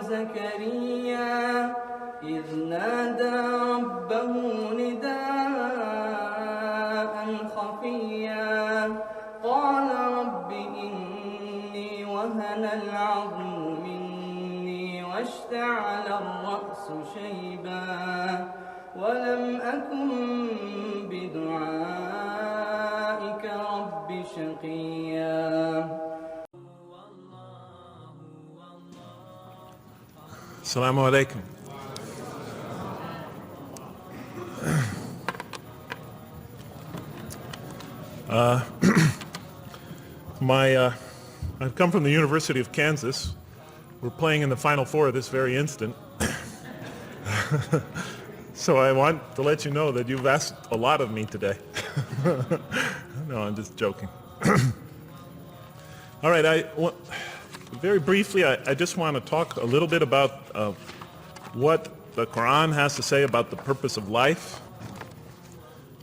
زكريا إذ نادى ربه نداء خفيا قال رب إني وهن العظم مني واشتعل الرأس شيبا ولم أكن بدعائك رب شقيا. Assalamu alaikum. I've come from the University of Kansas. We're playing in the Final Four this very instant. So I want to let you know that you've asked a lot of me today. No, I'm just joking. All right, very briefly, I just want to talk a little bit about what the Qur'an has to say about the purpose of life.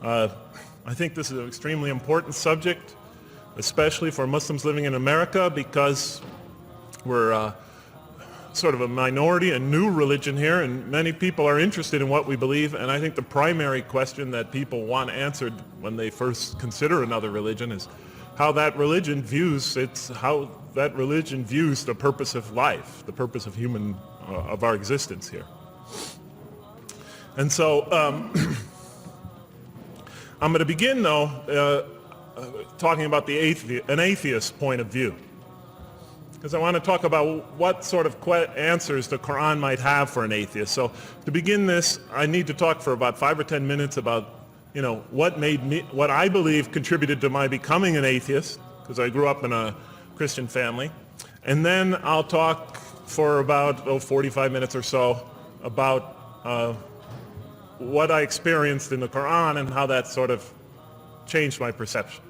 I think this is an extremely important subject, especially for Muslims living in America, because we're sort of a minority, a new religion here, and many people are interested in what we believe. And I think the primary question that people want answered when they first consider another religion is how that religion views the purpose of life, the purpose of of our existence here. And so I'm going to begin, though, talking about an atheist point of view, because I want to talk about what sort of answers the Quran might have for an atheist. So to begin this, I need to talk for about 5 or 10 minutes about what I believe contributed to my becoming an atheist, because I grew up in a Christian family. And then I'll talk for about 45 minutes or so about what I experienced in the Quran and how that sort of changed my perception.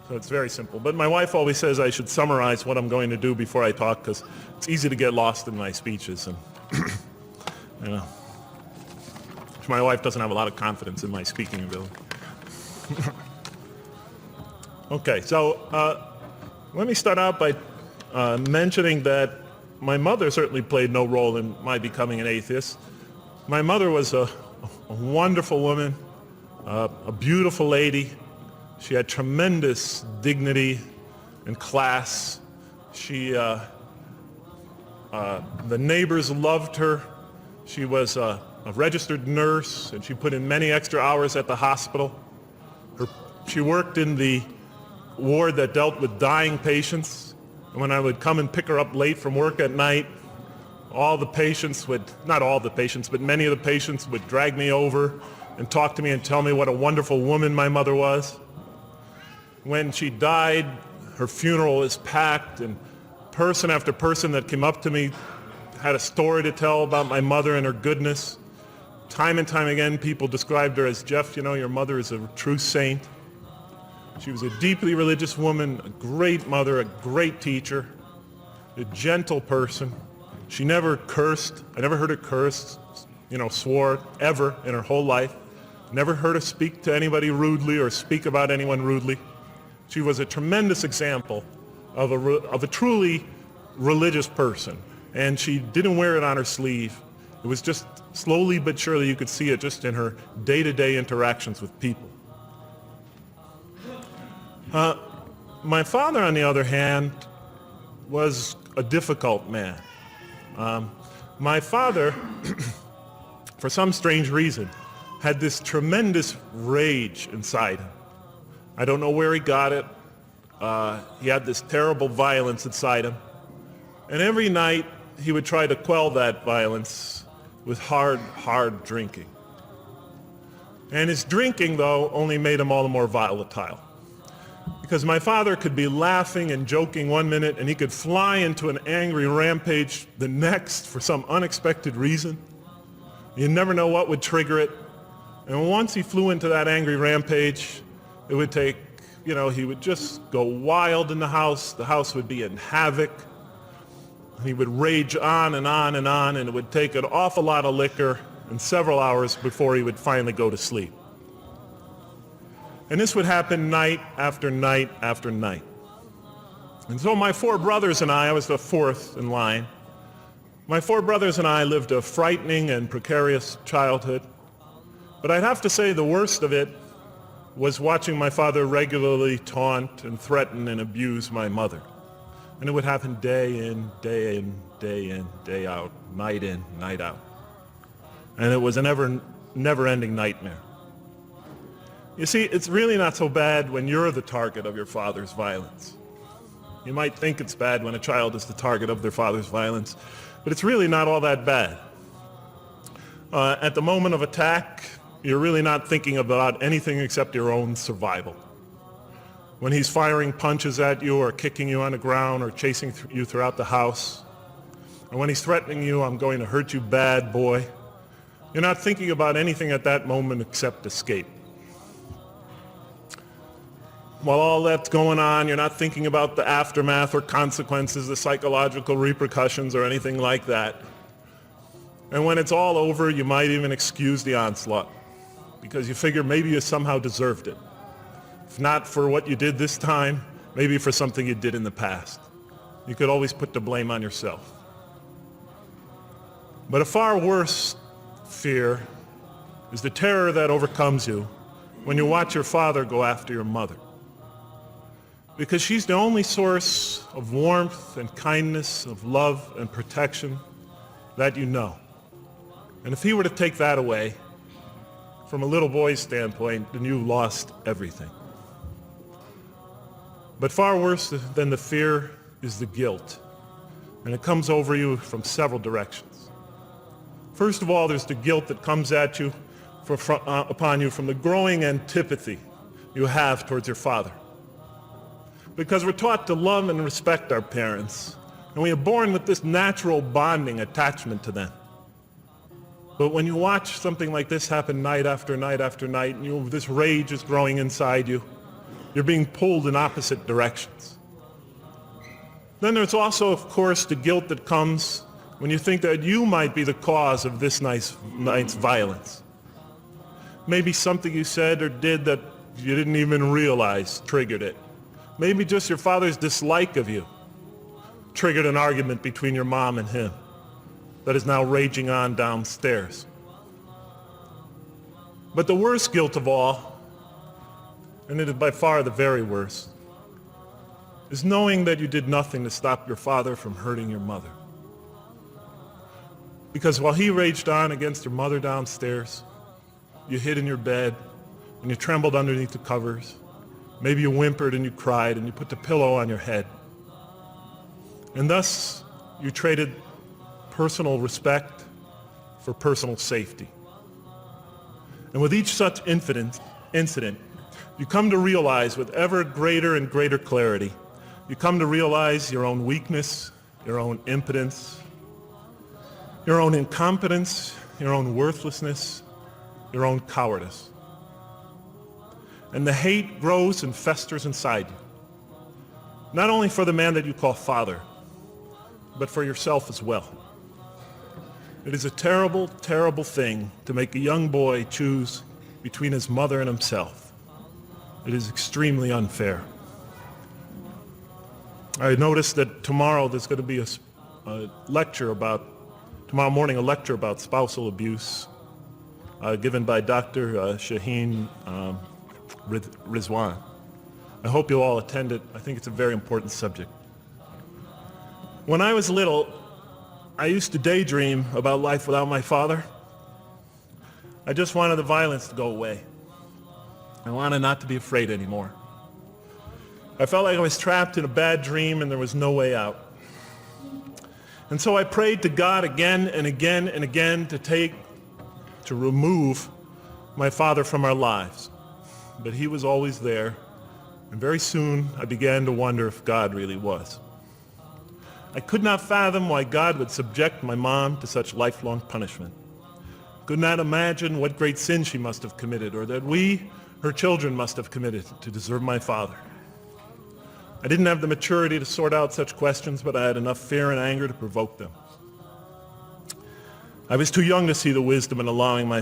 So it's very simple. But my wife always says I should summarize what I'm going to do before I talk, because it's easy to get lost in my speeches. And my wife doesn't have a lot of confidence in my speaking ability. Okay, so let me start out by mentioning that my mother certainly played no role in my becoming an atheist. My mother was a wonderful woman, a beautiful lady. She had tremendous dignity and class. The neighbors loved her. She was a registered nurse, and she put in many extra hours at the hospital. She worked in the ward that dealt with dying patients. And when I would come and pick her up late from work at night, all the patients would, not all the patients, but many of the patients would drag me over and talk to me and tell me what a wonderful woman my mother was. When she died, her funeral was packed, and person after person that came up to me had a story to tell about my mother and her goodness. Time and time again, people described her as, Jeff, your mother is a true saint. She was a deeply religious woman, a great mother, a great teacher, a gentle person. She never cursed. I never heard her curse, swore ever in her whole life. Never heard her speak to anybody rudely or speak about anyone rudely. She was a tremendous example of a truly religious person, and she didn't wear it on her sleeve. It was just slowly but surely you could see it just in her day-to-day interactions with people. My father, on the other hand, was a difficult man. My father, for some strange reason, had this tremendous rage inside him. I don't know where he got it. He had this terrible violence inside him. And every night he would try to quell that violence with hard drinking. And his drinking, though, only made him all the more volatile. Because my father could be laughing and joking one minute, and he could fly into an angry rampage the next for some unexpected reason. You never know what would trigger it. And once he flew into that angry rampage, it would take, he would just go wild in the house. The house would be in havoc. He would rage on and on and on, and it would take an awful lot of liquor and several hours before he would finally go to sleep. And this would happen night after night after night. And so my four brothers and I was the fourth in line, My 4 brothers and I lived a frightening and precarious childhood, but I'd have to say the worst of it was watching my father regularly taunt and threaten and abuse my mother. And it would happen day in, day in, day in, day out, night in, night out. And it was a never-ending nightmare. You see, it's really not so bad when you're the target of your father's violence. You might think it's bad when a child is the target of their father's violence, but it's really not all that bad. At the moment of attack, you're really not thinking about anything except your own survival. When he's firing punches at you or kicking you on the ground or chasing you throughout the house, and when he's threatening you, I'm going to hurt you bad, boy, you're not thinking about anything at that moment except escape. While all that's going on, you're not thinking about the aftermath or consequences, the psychological repercussions or anything like that. And when it's all over, you might even excuse the onslaught because you figure maybe you somehow deserved it. If not for what you did this time, maybe for something you did in the past. You could always put the blame on yourself. But a far worse fear is the terror that overcomes you when you watch your father go after your mother. Because she's the only source of warmth and kindness, of love and protection that you know. And if he were to take that away, from a little boy's standpoint, then you lost everything. But far worse than the fear is the guilt. And it comes over you from several directions. First of all, there's the guilt that comes at you upon you from the growing antipathy you have towards your father. Because we're taught to love and respect our parents, and we are born with this natural bonding attachment to them. But when you watch something like this happen night after night after night, and this rage is growing inside you, you're being pulled in opposite directions. Then there's also, of course, the guilt that comes when you think that you might be the cause of this night's violence. Maybe something you said or did that you didn't even realize triggered it. Maybe just your father's dislike of you triggered an argument between your mom and him that is now raging on downstairs. But the worst guilt of all, and it is by far the very worst, is knowing that you did nothing to stop your father from hurting your mother. Because while he raged on against your mother downstairs, you hid in your bed and you trembled underneath the covers. Maybe you whimpered and you cried and you put the pillow on your head. And thus, you traded personal respect for personal safety. And with each such incident, you come to realize with ever greater and greater clarity, you come to realize your own weakness, your own impotence, your own incompetence, your own worthlessness, your own cowardice. And the hate grows and festers inside you, not only for the man that you call father, but for yourself as well. It is a terrible, terrible thing to make a young boy choose between his mother and himself. It is extremely unfair. I noticed that tomorrow there's going to be tomorrow morning a lecture about spousal abuse given by Dr. Shaheen Rizwan. I hope you'll all attend it. I think it's a very important subject. When I was little, I used to daydream about life without my father. I just wanted the violence to go away. I wanted not to be afraid anymore. I felt like I was trapped in a bad dream and there was no way out. And so I prayed to God again and again and again to remove my father from our lives. But he was always there, and very soon I began to wonder if God really was. I could not fathom why God would subject my mom to such lifelong punishment. Could not imagine what great sin she must have committed, or that we, her children, must have committed to deserve my father. I didn't have the maturity to sort out such questions, but I had enough fear and anger to provoke them. I was too young to see the wisdom in allowing my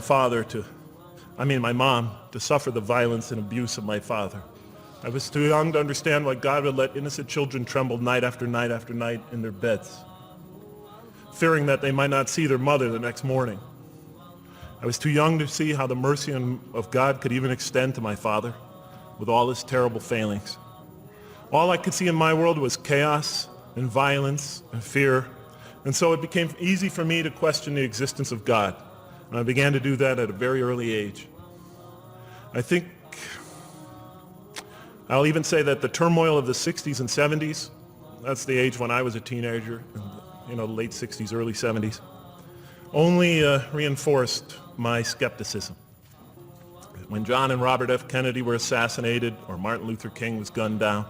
mom to suffer the violence and abuse of my father. I was too young to understand why God would let innocent children tremble night after night after night in their beds. fearing that they might not see their mother the next morning. I was too young to see how the mercy of God could even extend to my father with all his terrible failings. All I could see in my world was chaos and violence and fear, and so it became easy for me to question the existence of God, and I began to do that at a very early age. I think I'll even say that the turmoil of the 60s and 70s, that's the age when I was a teenager, late 60s, early 70s, only reinforced my skepticism. When John and Robert F. Kennedy were assassinated, or Martin Luther King was gunned down,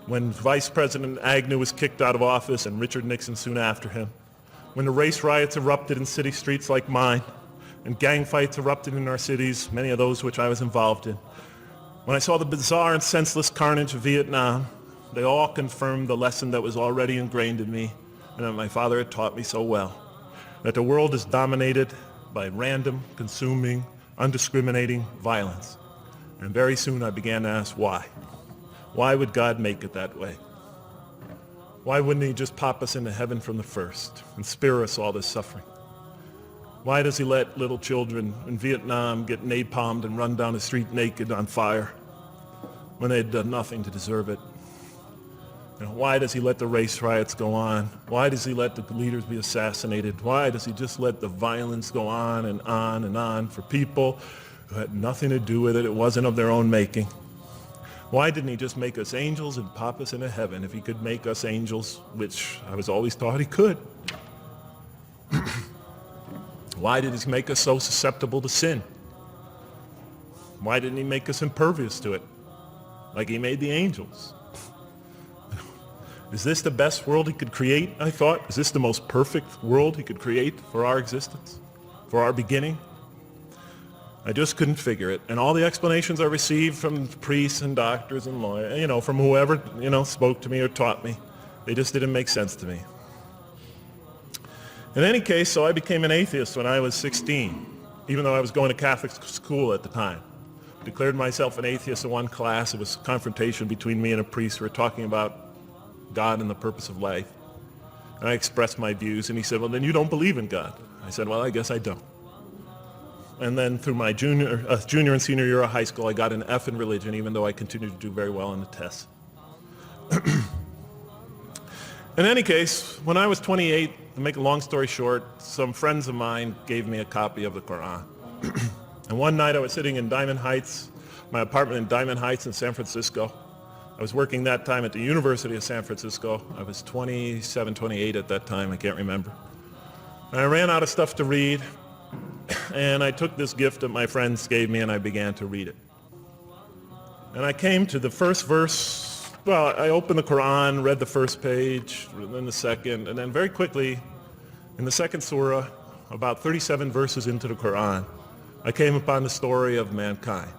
when Vice President Agnew was kicked out of office and Richard Nixon soon after him, when the race riots erupted in city streets like mine, and gang fights erupted in our cities, many of those which I was involved in, when I saw the bizarre and senseless carnage of Vietnam, they all confirmed the lesson that was already ingrained in me and that my father had taught me so well, that the world is dominated by random, consuming, undiscriminating violence. And very soon I began to ask why. Why would God make it that way? Why wouldn't he just pop us into heaven from the first and spare us all this suffering? Why does he let little children in Vietnam get napalmed and run down the street naked on fire when they had done nothing to deserve it? Why does he let the race riots go on? Why does he let the leaders be assassinated? Why does he just let the violence go on and on and on for people who had nothing to do with it? It wasn't of their own making. Why didn't he just make us angels and pop us into heaven if he could make us angels, which I was always taught he could? Why did he make us so susceptible to sin? Why didn't he make us impervious to it, like he made the angels? Is this the best world he could create, I thought? Is this the most perfect world he could create for our existence, for our beginning? I just couldn't figure it. And all the explanations I received from priests and doctors and lawyers, from whoever, spoke to me or taught me, they just didn't make sense to me. In any case, so I became an atheist when I was 16, even though I was going to Catholic school at the time. Declared myself an atheist in one class. It was a confrontation between me and a priest. We were talking about God and the purpose of life. And I expressed my views, and he said, well, then you don't believe in God. I said, well, I guess I don't. And then through my junior and senior year of high school, I got an F in religion, even though I continued to do very well on the tests. In any case, when I was 28, to make a long story short, some friends of mine gave me a copy of the Qur'an. And one night I was sitting in Diamond Heights, my apartment in Diamond Heights in San Francisco. I was working that time at the University of San Francisco. I was 27, 28 at that time, I can't remember. And I ran out of stuff to read, and I took this gift that my friends gave me and I began to read it. And I came to the first verse. Well, I opened the Qur'an, read the first page, then the second, and then very quickly, in the second surah, about 37 verses into the Qur'an, I came upon the story of mankind.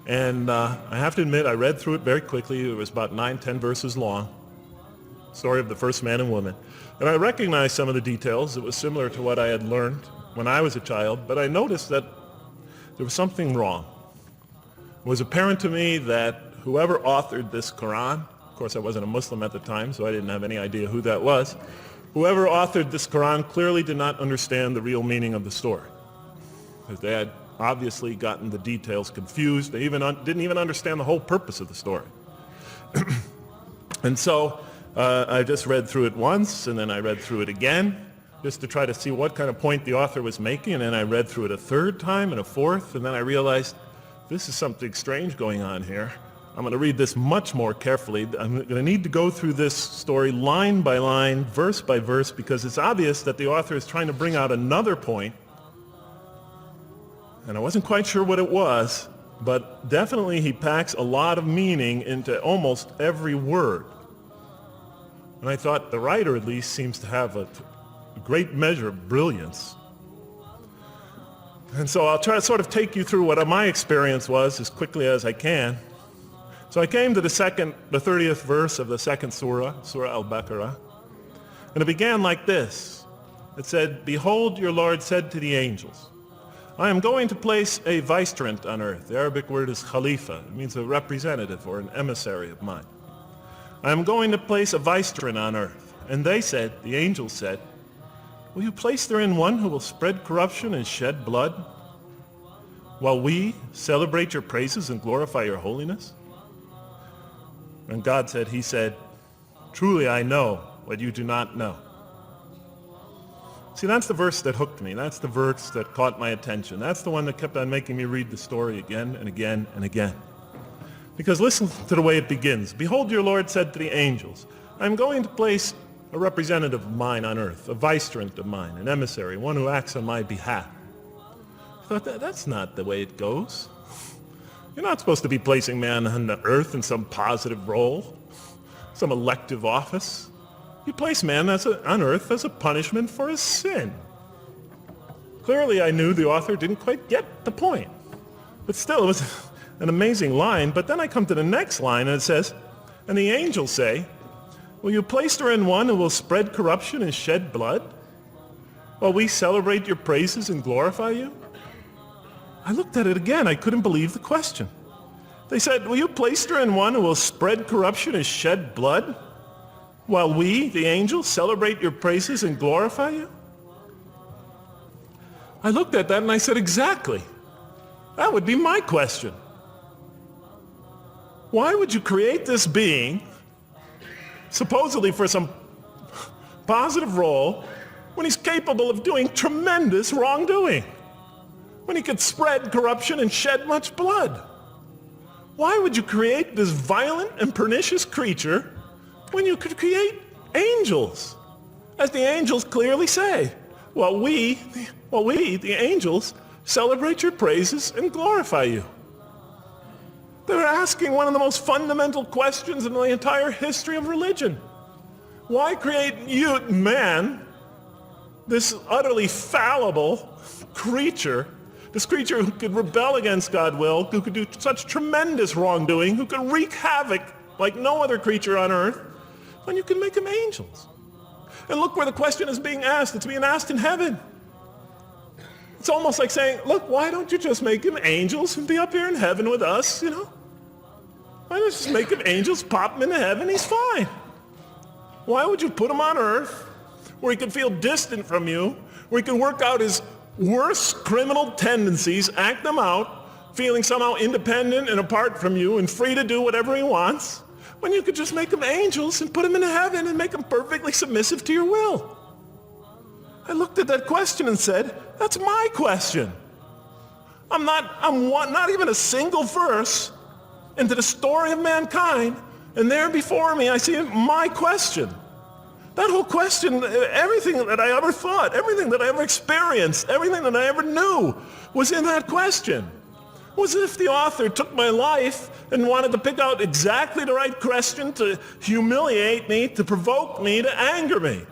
And I have to admit, I read through it very quickly. It was about 9-10 verses long, story of the first man and woman. And I recognized some of the details. It was similar to what I had learned when I was a child, but I noticed that there was something wrong. It was apparent to me that whoever authored this Quran, of course I wasn't a Muslim at the time, so I didn't have any idea who that was, whoever authored this Quran clearly did not understand the real meaning of the story. Because they had obviously gotten the details confused. They didn't even understand the whole purpose of the story. And so I just read through it once, and then I read through it again, just to try to see what kind of point the author was making, and then I read through it a third time and a fourth, and then I realized this is something strange going on here. I'm going to read this much more carefully. I'm going to need to go through this story line by line, verse by verse, because it's obvious that the author is trying to bring out another point. And I wasn't quite sure what it was, but definitely he packs a lot of meaning into almost every word. And I thought the writer at least seems to have a great measure of brilliance. And so I'll try to sort of take you through what my experience was as quickly as I can. So I came to the 30th verse of the second surah, Surah Al-Baqarah, and it began like this. It said, "Behold, your Lord said to the angels, I am going to place a vicegerent on earth." The Arabic word is khalifa. It means a representative or an emissary of mine. "I am going to place a vicegerent on earth, And they said, the angels said, will you place therein one who will spread corruption and shed blood, while we celebrate your praises and glorify your holiness? And God said, he said, truly I know what you do not know. See, that's the verse that hooked me. That's the verse that caught my attention. That's the one that kept on making me read the story again and again and again. Because listen to the way it begins. Behold, your Lord said to the angels, I'm going to place a representative of mine on earth, a vicegerent of mine, an emissary, one who acts on my behalf. I thought, that's not the way it goes. You're not supposed to be placing man on the earth in some positive role, some elective office. You place man on earth as a punishment for his sin. Clearly, I knew the author didn't quite get the point. But still, it was an amazing line. But then I come to the next line, and it says, and the angels say, will you place therein one who will spread corruption and shed blood, while we celebrate your praises and glorify you? I looked at it again. I couldn't believe the question. They said, will you place therein one who will spread corruption and shed blood, while we, the angels, celebrate your praises and glorify you? I looked at that and I said, exactly. That would be my question. Why would you create this being, supposedly for some positive role, when he's capable of doing tremendous wrongdoing? When he could spread corruption and shed much blood? Why would you create this violent and pernicious creature when you could create angels? As the angels clearly say, while we, the angels, celebrate your praises and glorify you. They were asking one of the most fundamental questions in the entire history of religion. Why create you, man, this utterly fallible creature, this creature who could rebel against God's will, who could do such tremendous wrongdoing, who could wreak havoc like no other creature on earth, when you can make them angels? And look where the question is being asked. It's being asked in heaven. It's almost like saying, look, why don't you just make him angels and be up here in heaven with us, you know? Why don't you just make him angels, pop him into heaven, he's fine. Why would you put him on earth where he could feel distant from you, where he can work out his worst criminal tendencies, act them out, feeling somehow independent and apart from you and free to do whatever he wants, when you could just make them angels and put them into heaven and make them perfectly submissive to your will? I looked at that question and said, that's my question. I'm not even a single verse into the story of mankind, and there before me I see my question. That whole question, everything that I ever thought, everything that I ever experienced, everything that I ever knew was in that question. It was as if the author took my life and wanted to pick out exactly the right question to humiliate me, to provoke me, to anger me.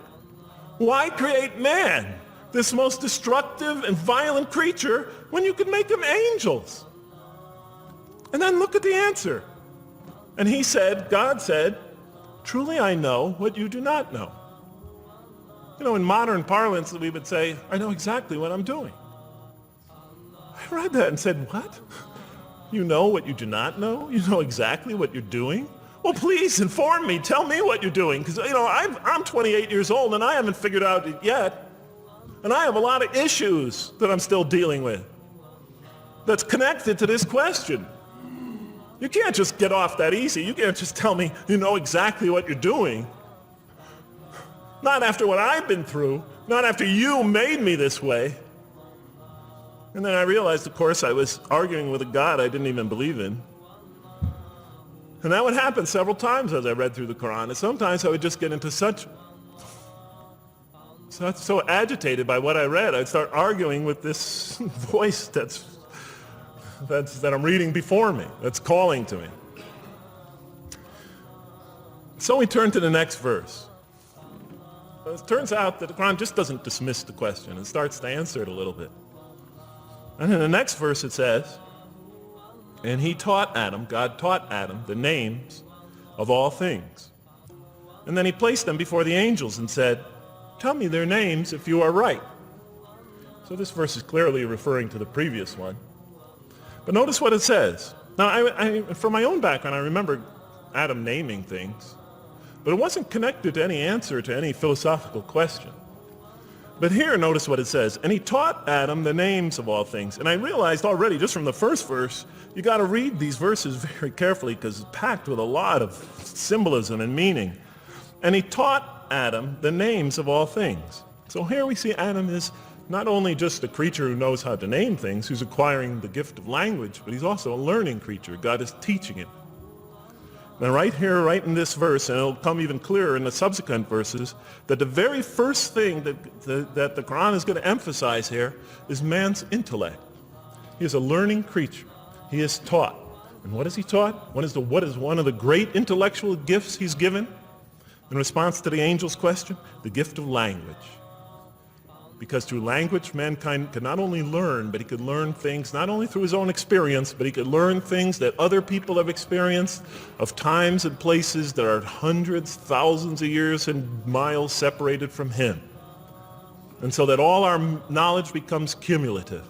Why create man, this most destructive and violent creature, when you could make them angels? And then look at the answer. And he said, God said, truly I know what you do not know. You know, in modern parlance, we would say, I know exactly what I'm doing. I read that and said, what? You know what you do not know? You know exactly what you're doing? Well, please inform me. Tell me what you're doing. Because, you know, I'm 28 years old and I haven't figured out it yet. And I have a lot of issues that I'm still dealing with that's connected to this question. You can't just get off that easy. You can't just tell me you know exactly what you're doing. Not after what I've been through. Not after you made me this way. And then I realized, of course, I was arguing with a God I didn't even believe in. And that would happen several times as I read through the Qur'an. And sometimes I would just get into so agitated by what I read, I'd start arguing with this voice that I'm reading before me, that's calling to me. So we turn to the next verse. It turns out that the Qur'an just doesn't dismiss the question. It starts to answer it a little bit. And in the next verse it says, and he taught Adam, God taught Adam, the names of all things. And then he placed them before the angels and said, tell me their names if you are right. So this verse is clearly referring to the previous one. But notice what it says. Now, from my own background, I remember Adam naming things. But it wasn't connected to any answer to any philosophical question. But here, notice what it says. And he taught Adam the names of all things. And I realized already, just from the first verse, you got to read these verses very carefully because it's packed with a lot of symbolism and meaning. And he taught Adam the names of all things. So here we see Adam is not only just a creature who knows how to name things, who's acquiring the gift of language, but he's also a learning creature. God is teaching him. Now right here, right in this verse, and it'll come even clearer in the subsequent verses, that the very first thing that the Qur'an is going to emphasize here is man's intellect. He is a learning creature. He is taught. And what is he taught? What is one of the great intellectual gifts he's given? In response to the angel's question, the gift of language. Because through language, mankind can not only learn, but he could learn things not only through his own experience, but he could learn things that other people have experienced of times and places that are hundreds, thousands of years and miles separated from him. And so that all our knowledge becomes cumulative.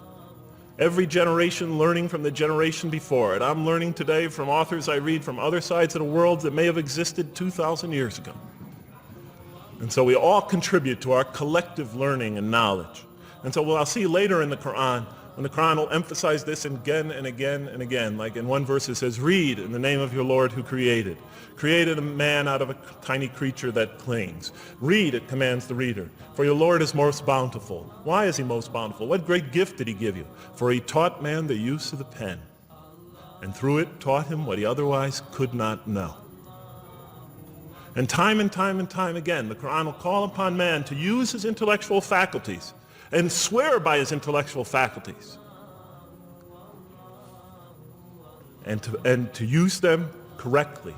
Every generation learning from the generation before it. I'm learning today from authors I read from other sides of the world that may have existed 2,000 years ago. And so we all contribute to our collective learning and knowledge. And so what I'll see later in the Qur'an, when the Qur'an will emphasize this again and again and again. Like in one verse it says, read in the name of your Lord who created. Created a man out of a tiny creature that clings. Read, it commands the reader. For your Lord is most bountiful. Why is he most bountiful? What great gift did he give you? For he taught man the use of the pen. And through it taught him what he otherwise could not know. And time again, the Qur'an will call upon man to use his intellectual faculties and swear by his intellectual faculties. And to use them correctly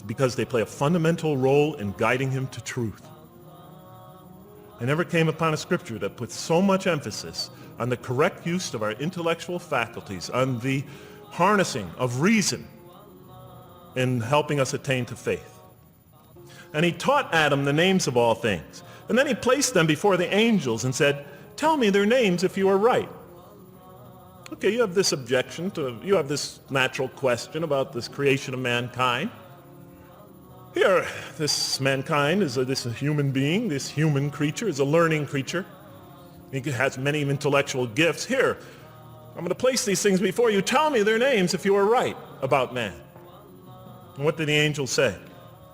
because they play a fundamental role in guiding him to truth. I never came upon a scripture that puts so much emphasis on the correct use of our intellectual faculties, on the harnessing of reason, in helping us attain to faith. And he taught Adam the names of all things. And then he placed them before the angels and said, tell me their names if you are right. Okay, you have this objection you have this natural question about this creation of mankind. Here, this mankind is this human being, this human creature is a learning creature. He has many intellectual gifts. Here, I'm going to place these things before you. Tell me their names if you are right about man. And what did the angels say?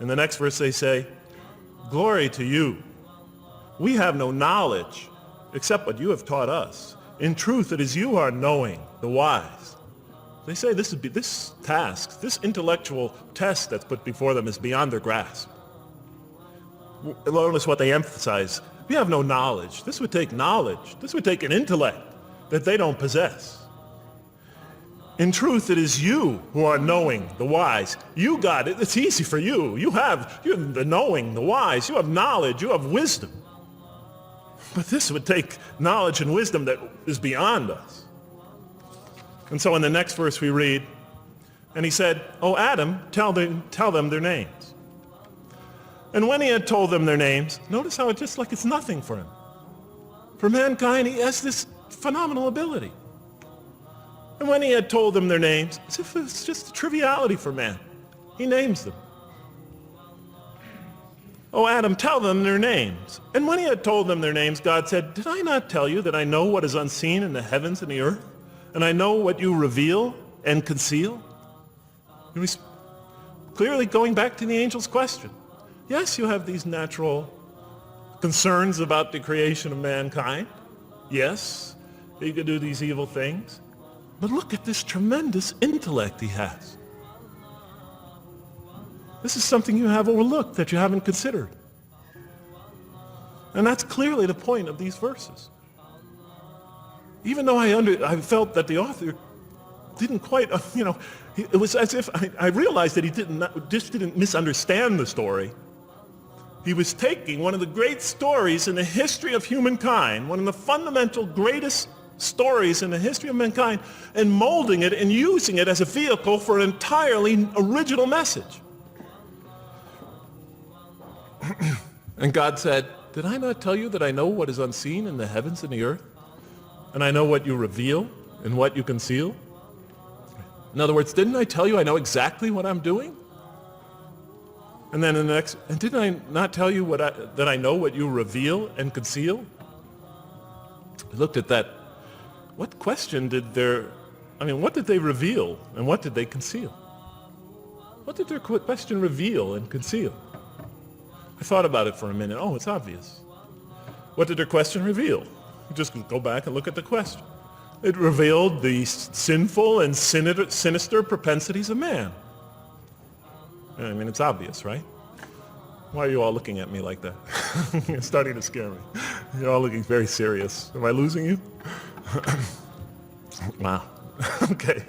In the next verse they say, glory to you. We have no knowledge except what you have taught us. In truth, it is you who are knowing, the wise. They say this task, this intellectual test that's put before them is beyond their grasp. Notice what they emphasize. We have no knowledge. This would take knowledge. This would take an intellect that they don't possess. In truth, it is you who are knowing, the wise. You got it. It's easy for you. You're the knowing, the wise. You have knowledge. You have wisdom. But this would take knowledge and wisdom that is beyond us. And so in the next verse we read, and he said, "O Adam, tell them their names." And when he had told them their names, notice how it's just like it's nothing for him. For mankind, he has this phenomenal ability. And when he had told them their names, as if it's just a triviality for man, he names them. "O Adam, tell them their names." And when he had told them their names, God said, "Did I not tell you that I know what is unseen in the heavens and the earth? And I know what you reveal and conceal?" And he's clearly going back to the angel's question. Yes, you have these natural concerns about the creation of mankind. Yes, he could do these evil things. But look at this tremendous intellect he has. This is something you have overlooked that you haven't considered. And that's clearly the point of these verses. Even though I felt that the author didn't quite, it was as if I realized that he didn't misunderstand the story. He was taking one of the great stories in the history of humankind, one of the fundamental greatest stories in the history of mankind, and molding it and using it as a vehicle for an entirely original message. And God said, "Did I not tell you that I know what is unseen in the heavens and the earth? And I know what you reveal and what you conceal?" In other words, didn't I tell you I know exactly what I'm doing? And then in the next, and didn't I not tell you that I know what you reveal and conceal? I looked at that. What question what did they reveal and what did they conceal? What did their question reveal and conceal? I thought about it for a minute. Oh, it's obvious. What did their question reveal? You just go back and look at the question. It revealed the sinful and sinister propensities of man. I mean, it's obvious, right? Why are you all looking at me like that? You're starting to scare me. You're all looking very serious. Am I losing you? Wow. Okay.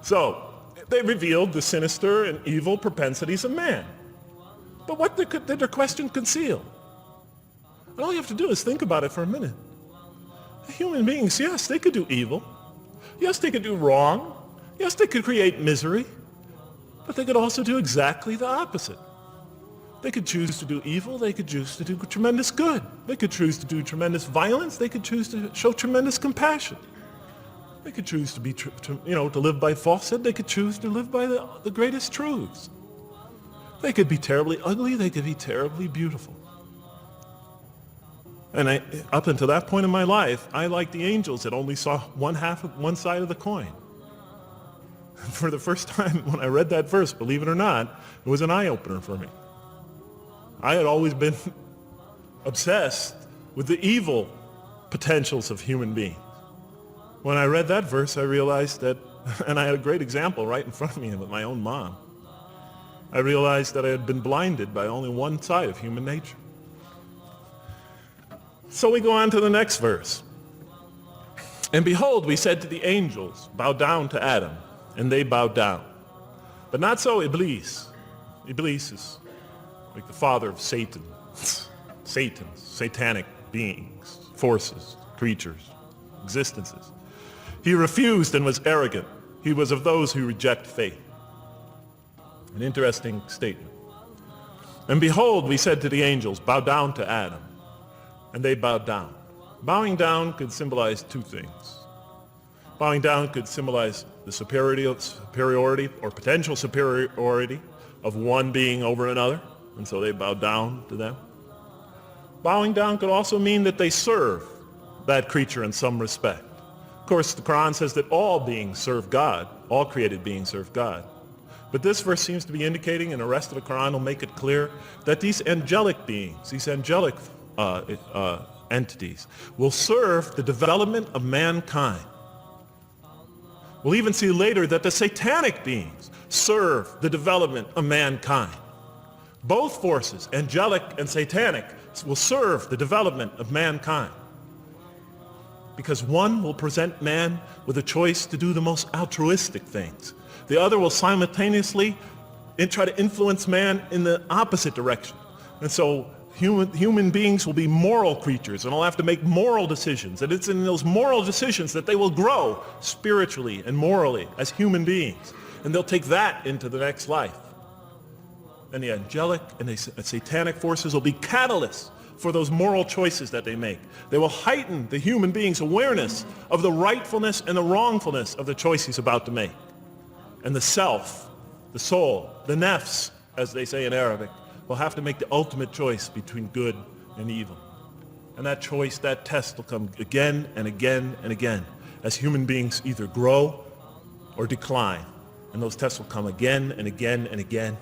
So, they revealed the sinister and evil propensities of man. But what did their question conceal? And all you have to do is think about it for a minute. Human beings, yes, they could do evil. Yes, they could do wrong. Yes, they could create misery. But they could also do exactly the opposite. They could choose to do evil. They could choose to do tremendous good. They could choose to do tremendous violence. They could choose to show tremendous compassion. They could choose to live by falsehood. They could choose to live by the greatest truths. They could be terribly ugly. They could be terribly beautiful. And up until that point in my life, I, like the angels, that only saw one side of the coin. For the first time when I read that verse, believe it or not, it was an eye-opener for me. I had always been obsessed with the evil potentials of human beings. When I read that verse, I realized that, and I had a great example right in front of me with my own mom. I realized that I had been blinded by only one side of human nature. So we go on to the next verse. And behold, we said to the angels, bow down to Adam, and they bowed down. But not so Iblis. Iblis is like the father of Satan. Satanic beings, forces, creatures, existences. He refused and was arrogant. He was of those who reject faith. An interesting statement. And behold, we said to the angels, bow down to Adam. And they bowed down. Bowing down could symbolize two things. Bowing down could symbolize the superiority or potential superiority of one being over another, and so they bowed down to them. Bowing down could also mean that they serve that creature in some respect. Of course, the Qur'an says that all beings serve God, all created beings serve God. But this verse seems to be indicating, and the rest of the Qur'an will make it clear, that these angelic beings, these angelic entities, will serve the development of mankind. We'll even see later that the satanic beings serve the development of mankind. Both forces, angelic and satanic, will serve the development of mankind. Because one will present man with a choice to do the most altruistic things. The other will simultaneously try to influence man in the opposite direction. And so human beings will be moral creatures and will have to make moral decisions. And it's in those moral decisions that they will grow spiritually and morally as human beings. And they'll take that into the next life. And the angelic and the satanic forces will be catalysts for those moral choices that they make. They will heighten the human being's awareness of the rightfulness and the wrongfulness of the choice he's about to make. And the self, the soul, the nafs, as they say in Arabic, will have to make the ultimate choice between good and evil. And that choice, that test will come again and again and again as human beings either grow or decline. And those tests will come again and again and again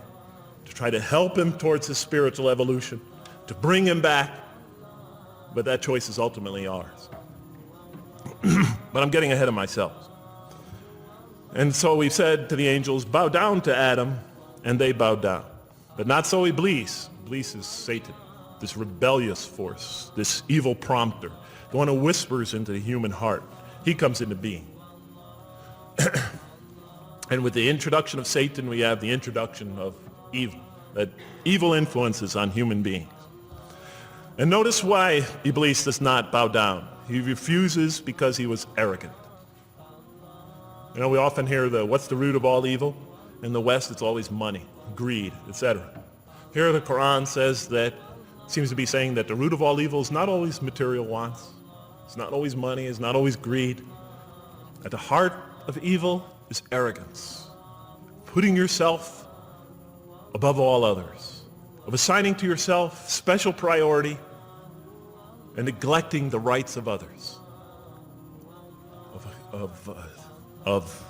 to try to help him towards his spiritual evolution, to bring him back, but that choice is ultimately ours. But I'm getting ahead of myself. And so we said to the angels, bow down to Adam, and they bowed down. But not so Iblis. Iblis is Satan, this rebellious force, this evil prompter, the one who whispers into the human heart. He comes into being. And with the introduction of Satan, we have the introduction of evil, that evil influences on human beings. And notice why Iblis does not bow down. He refuses because he was arrogant. You know, we often hear what's the root of all evil? In the West, it's always money, greed, etc. Here the Quran says that, seems to be saying that the root of all evil is not always material wants. It's not always money, it's not always greed. At the heart of evil is arrogance. Putting yourself above all others. of assigning to yourself special priority and neglecting the rights of others, of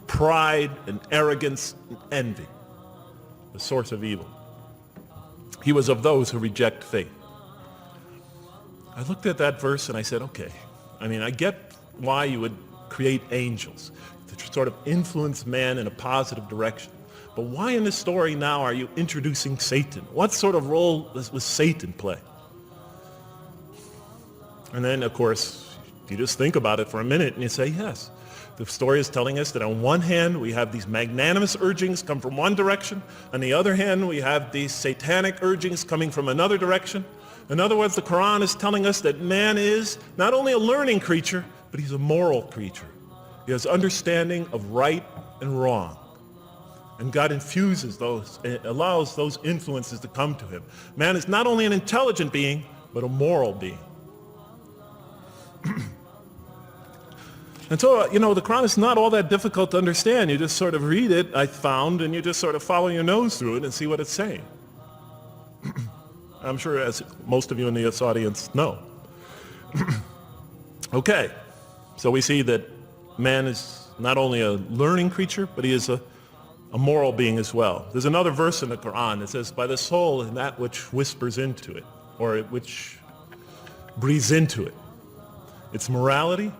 pride and arrogance and envy, the source of evil. He was of those who reject faith. I looked at that verse and I said, okay, I get why you would create angels to sort of influence man in a positive direction. But why in this story now are you introducing Satan? What sort of role was Satan play? And then, of course, you just think about it for a minute and you say, yes, the story is telling us that on one hand, we have these magnanimous urgings come from one direction. On the other hand, we have these satanic urgings coming from another direction. In other words, the Qur'an is telling us that man is not only a learning creature, but he's a moral creature. He has understanding of right and wrong. And God infuses those, allows those influences to come to him. Man is not only an intelligent being, but a moral being. And so, the Qur'an is not all that difficult to understand. You just sort of read it, I found, and you just sort of follow your nose through it and see what it's saying. I'm sure as most of you in this audience know. Okay, so we see that man is not only a learning creature, but he is a moral being as well. There's another verse in the Qur'an that says, by the soul and that which whispers into it, or which breathes into it. It's morality,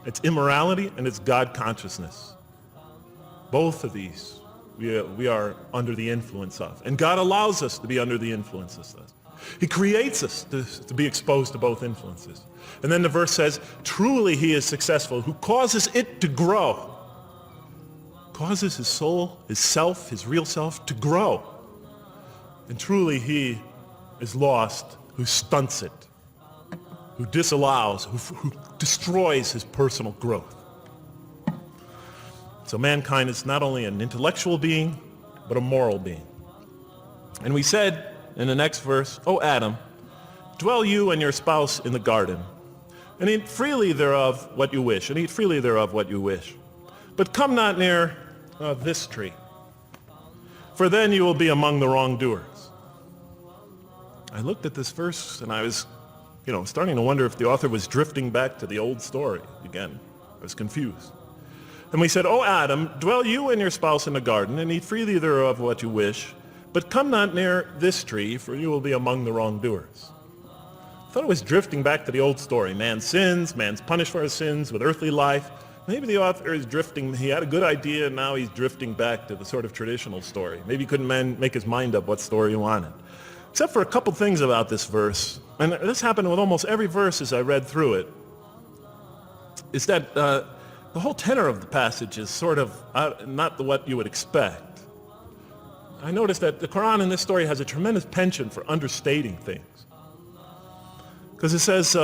it's immorality, and it's God consciousness. Both of these we are under the influence of. And God allows us to be under the influences of. He creates us to be exposed to both influences. And then the verse says, truly he is successful who causes it to grow. Causes his soul, his self, his real self to grow. And truly he is lost who stunts it, who disallows, who destroys his personal growth. So mankind is not only an intellectual being, but a moral being. And we said in the next verse, O Adam, dwell you and your spouse in the garden, and eat freely thereof what you wish, and eat freely thereof what you wish. But come not near this tree, for then you will be among the wrongdoers. I looked at this verse and I was, starting to wonder if the author was drifting back to the old story again. I was confused. And we said, O Adam, dwell you and your spouse in the garden, and eat freely thereof what you wish, but come not near this tree, for you will be among the wrongdoers. I thought it was drifting back to the old story. Man sins, man's punished for his sins with earthly life. Maybe the author is drifting, he had a good idea, and now he's drifting back to the sort of traditional story. Maybe he couldn't make his mind up what story he wanted. Except for a couple things about this verse, and this happened with almost every verse as I read through it, is that the whole tenor of the passage is sort of not what you would expect. I noticed that the Qur'an in this story has a tremendous penchant for understating things. Because it says,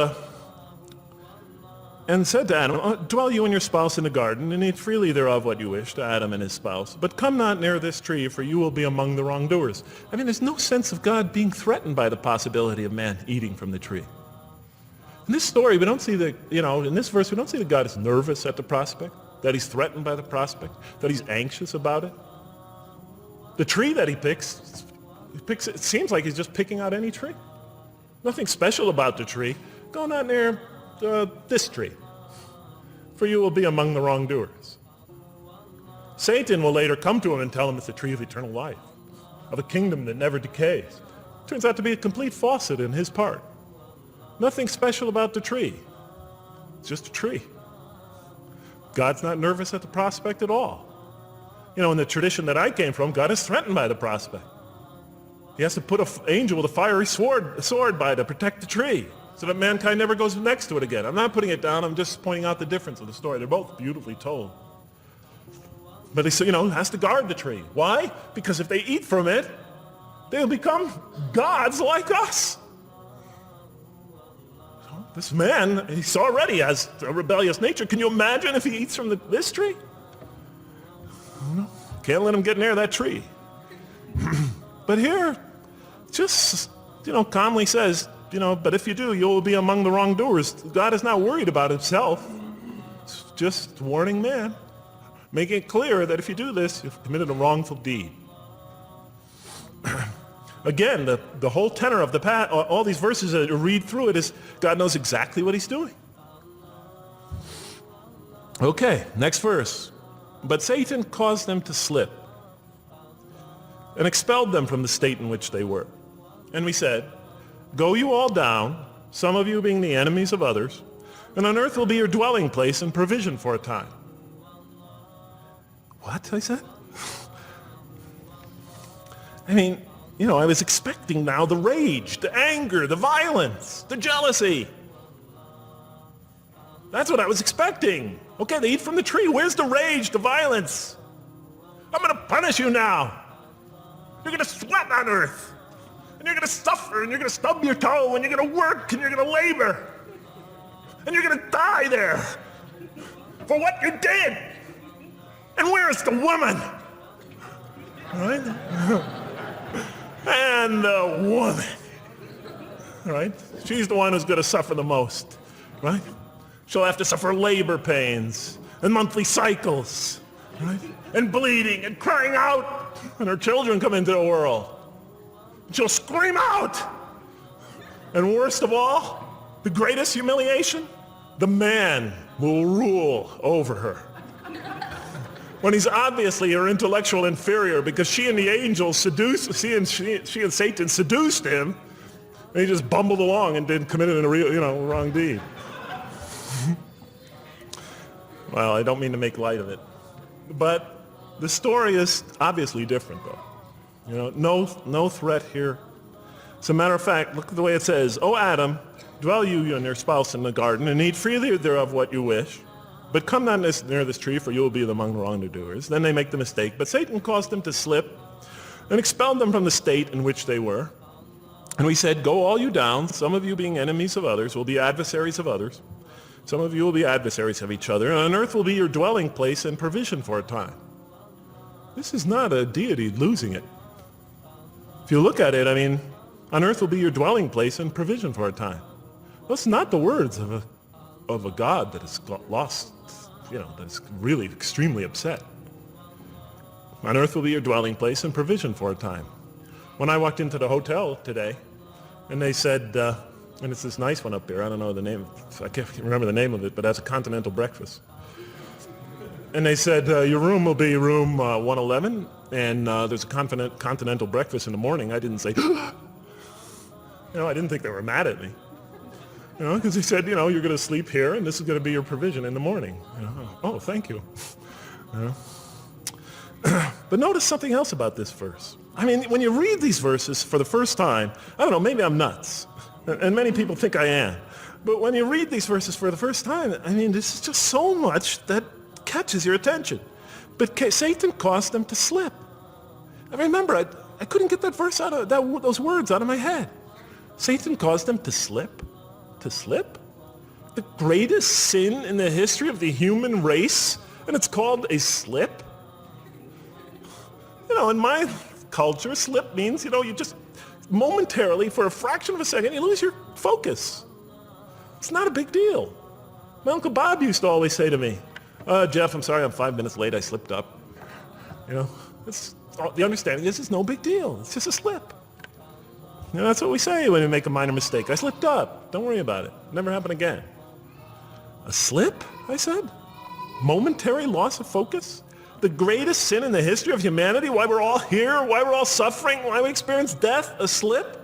and said to Adam, dwell you and your spouse in the garden, and eat freely thereof what you wish, to Adam and his spouse. But come not near this tree, for you will be among the wrongdoers. There's no sense of God being threatened by the possibility of man eating from the tree. In this story, we don't see in this verse, we don't see that God is nervous at the prospect, that he's threatened by the prospect, that he's anxious about it. The tree that he picks, it seems like he's just picking out any tree. Nothing special about the tree. Go not near this tree, for you will be among the wrongdoers. Satan will later come to him and tell him it's the tree of eternal life, of a kingdom that never decays. Turns out to be a complete falsehood in his part. Nothing special about the tree. It's just a tree. God's not nervous at the prospect at all. In the tradition that I came from, God is threatened by the prospect. He has to put an angel with a fiery sword by to protect the tree so that mankind never goes next to it again. I'm not putting it down, I'm just pointing out the difference of the story. They're both beautifully told. But he has to guard the tree. Why? Because if they eat from it, they'll become gods like us. This man, he already has a rebellious nature. Can you imagine if he eats from this tree? Can't let him get near that tree. But here, just, calmly says, but if you do, you will be among the wrongdoers. God is not worried about himself. It's just warning man, making it clear that if you do this, you've committed a wrongful deed. Again, the whole tenor of all these verses that you read through it is God knows exactly what he's doing. Okay, next verse. But Satan caused them to slip and expelled them from the state in which they were. And we said, go you all down, some of you being the enemies of others, and on earth will be your dwelling place and provision for a time. What? I said? I mean, you know, I was expecting now the rage, the anger, the violence, the jealousy. That's what I was expecting. Okay, they eat from the tree. Where's the rage, the violence? I'm going to punish you now. You're going to sweat on earth. And you're going to suffer, and you're going to stub your toe, and you're going to work, and you're going to labor. And you're going to die there for what you did. And where is the woman? Right? And the woman. Right? She's the one who's going to suffer the most. Right? She'll have to suffer labor pains and monthly cycles. Right? And bleeding and crying out when her children come into the world. She'll scream out. And worst of all, the greatest humiliation, the man will rule over her. When he's obviously her intellectual inferior because she and the angels she and Satan seduced him, and he just bumbled along and didn't commit a real, wrong deed. Well, I don't mean to make light of it, but the story is obviously different, though. No threat here. As a matter of fact, look at the way it says, "O Adam, dwell you and your spouse in the garden, and eat freely thereof what you wish. But come not near this tree, for you will be among the wrongdoers." Then they make the mistake. But Satan caused them to slip and expelled them from the state in which they were. And we said, go all you down, some of you being enemies of others, will be adversaries of others. Some of you will be adversaries of each other, and on earth will be your dwelling place and provision for a time. This is not a deity losing it. If you look at it, I mean, on earth will be your dwelling place and provision for a time. That's not the words of a God that has lost, that is really extremely upset. On earth will be your dwelling place and provision for a time. When I walked into the hotel today, and they said, and it's this nice one up there, I don't know the name, I can't remember the name of it, but that's a continental breakfast. And they said, your room will be room 111, and there's a continental breakfast in the morning. I didn't say, I didn't think they were mad at me. Because he said, you're going to sleep here, and this is going to be your provision in the morning. Oh, thank you. But notice something else about this verse. I mean, when you read these verses for the first time, I don't know, maybe I'm nuts, and many people think I am. But when you read these verses for the first time, I mean, there's just so much that catches your attention. But Satan caused them to slip. I remember, I couldn't get that verse out of those words out of my head. Satan caused them to slip. To slip? The greatest sin in the history of the human race, and it's called a slip? In my culture, slip means, you just momentarily, for a fraction of a second, you lose your focus. It's not a big deal. My Uncle Bob used to always say to me, Jeff, I'm sorry I'm 5 minutes late, I slipped up. The understanding is it's no big deal. It's just a slip. That's what we say when we make a minor mistake. I slipped up. Don't worry about it. Never happen again. A slip, I said? Momentary loss of focus? The greatest sin in the history of humanity? Why we're all here? Why we're all suffering? Why we experience death? A slip?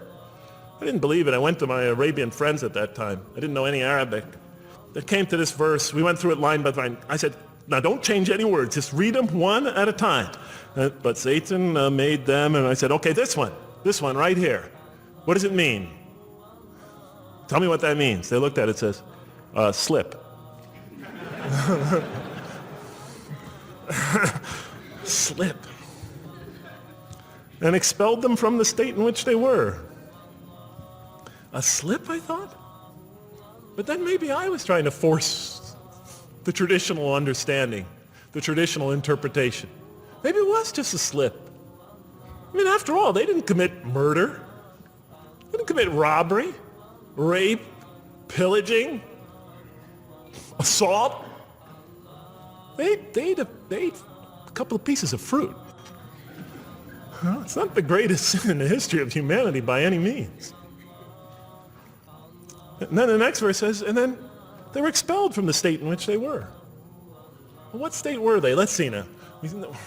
I didn't believe it. I went to my Arabian friends at that time. I didn't know any Arabic. They came to this verse. We went through it line by line. I said, now don't change any words. Just read them one at a time. But Satan made them, and I said, okay, this one right here. What does it mean? Tell me what that means. They looked at it, it says, slip. Slip. And expelled them from the state in which they were. A slip, I thought? But then maybe I was trying to force the traditional understanding, the traditional interpretation. Maybe it was just a slip. I mean, after all, they didn't commit murder. They didn't commit robbery, rape, pillaging, assault. They ate a couple of pieces of fruit. Well, it's not the greatest sin in the history of humanity by any means. And then the next verse says, and then they were expelled from the state in which they were. Well, what state were they? Let's see now.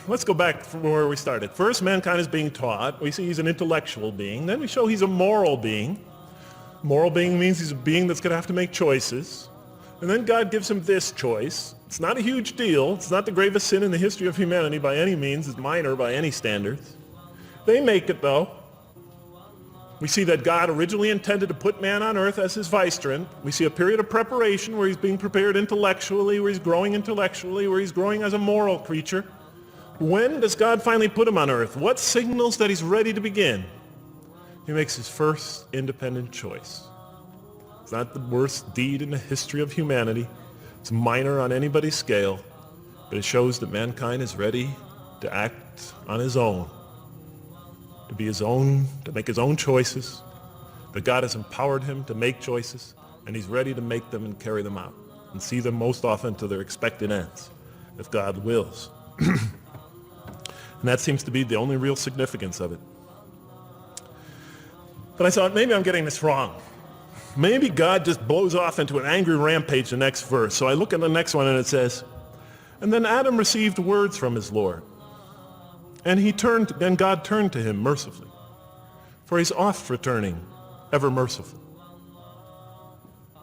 Let's go back from where we started. First, mankind is being taught. We see he's an intellectual being. Then we show he's a moral being. Moral being means he's a being that's going to have to make choices. And then God gives him this choice. It's not a huge deal. It's not the gravest sin in the history of humanity by any means. It's minor by any standards. They make it, though. We see that God originally intended to put man on earth as his vicegerent. We see a period of preparation where he's being prepared intellectually, where he's growing intellectually, where he's growing as a moral creature. When does God finally put him on earth? What signals that he's ready to begin? He makes his first independent choice. It's not the worst deed in the history of humanity. It's minor on anybody's scale, but it shows that mankind is ready to act on his own, to be his own, to make his own choices, that God has empowered him to make choices, and he's ready to make them and carry them out, and see them most often to their expected ends, if God wills. And that seems to be the only real significance of it. But I thought, maybe I'm getting this wrong. Maybe God just blows off into an angry rampage the next verse. So I look at the next one and it says, and then Adam received words from his Lord. And God turned to him mercifully, for he's oft returning, ever merciful.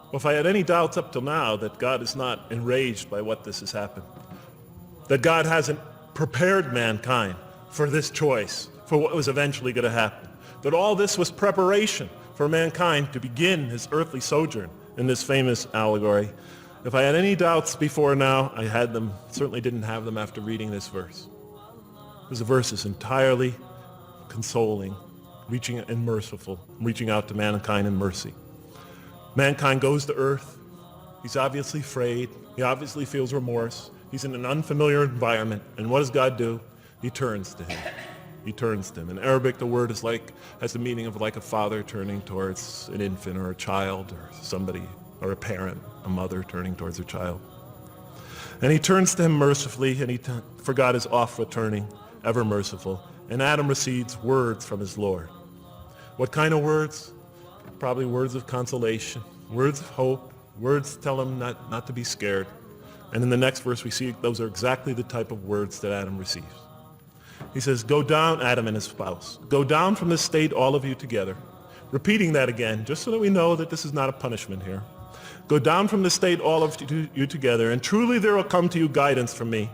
Well, if I had any doubts up till now that God is not enraged by what this has happened, that God hasn't prepared mankind for this choice, for what was eventually going to happen, that all this was preparation for mankind to begin his earthly sojourn in this famous allegory. If I had any doubts before now, I had them, certainly didn't have them after reading this verse. Because the verse is entirely consoling, reaching and merciful, reaching out to mankind in mercy. Mankind goes to earth. He's obviously afraid. He obviously feels remorse. He's in an unfamiliar environment. And what does God do? He turns to him. He turns to him. In Arabic, the word has the meaning of like a father turning towards an infant or a child or somebody, or a parent, a mother turning towards her child. And he turns to him mercifully, and for God is oft returning, ever merciful. And Adam receives words from his Lord. What kind of words? Probably words of consolation, words of hope, words to tell him not to be scared. And in the next verse we see those are exactly the type of words that Adam receives. He says, go down, Adam and his spouse. Go down from this state, all of you together. Repeating that again, just so that we know that this is not a punishment here. Go down from this state, all of you together, and truly there will come to you guidance from me.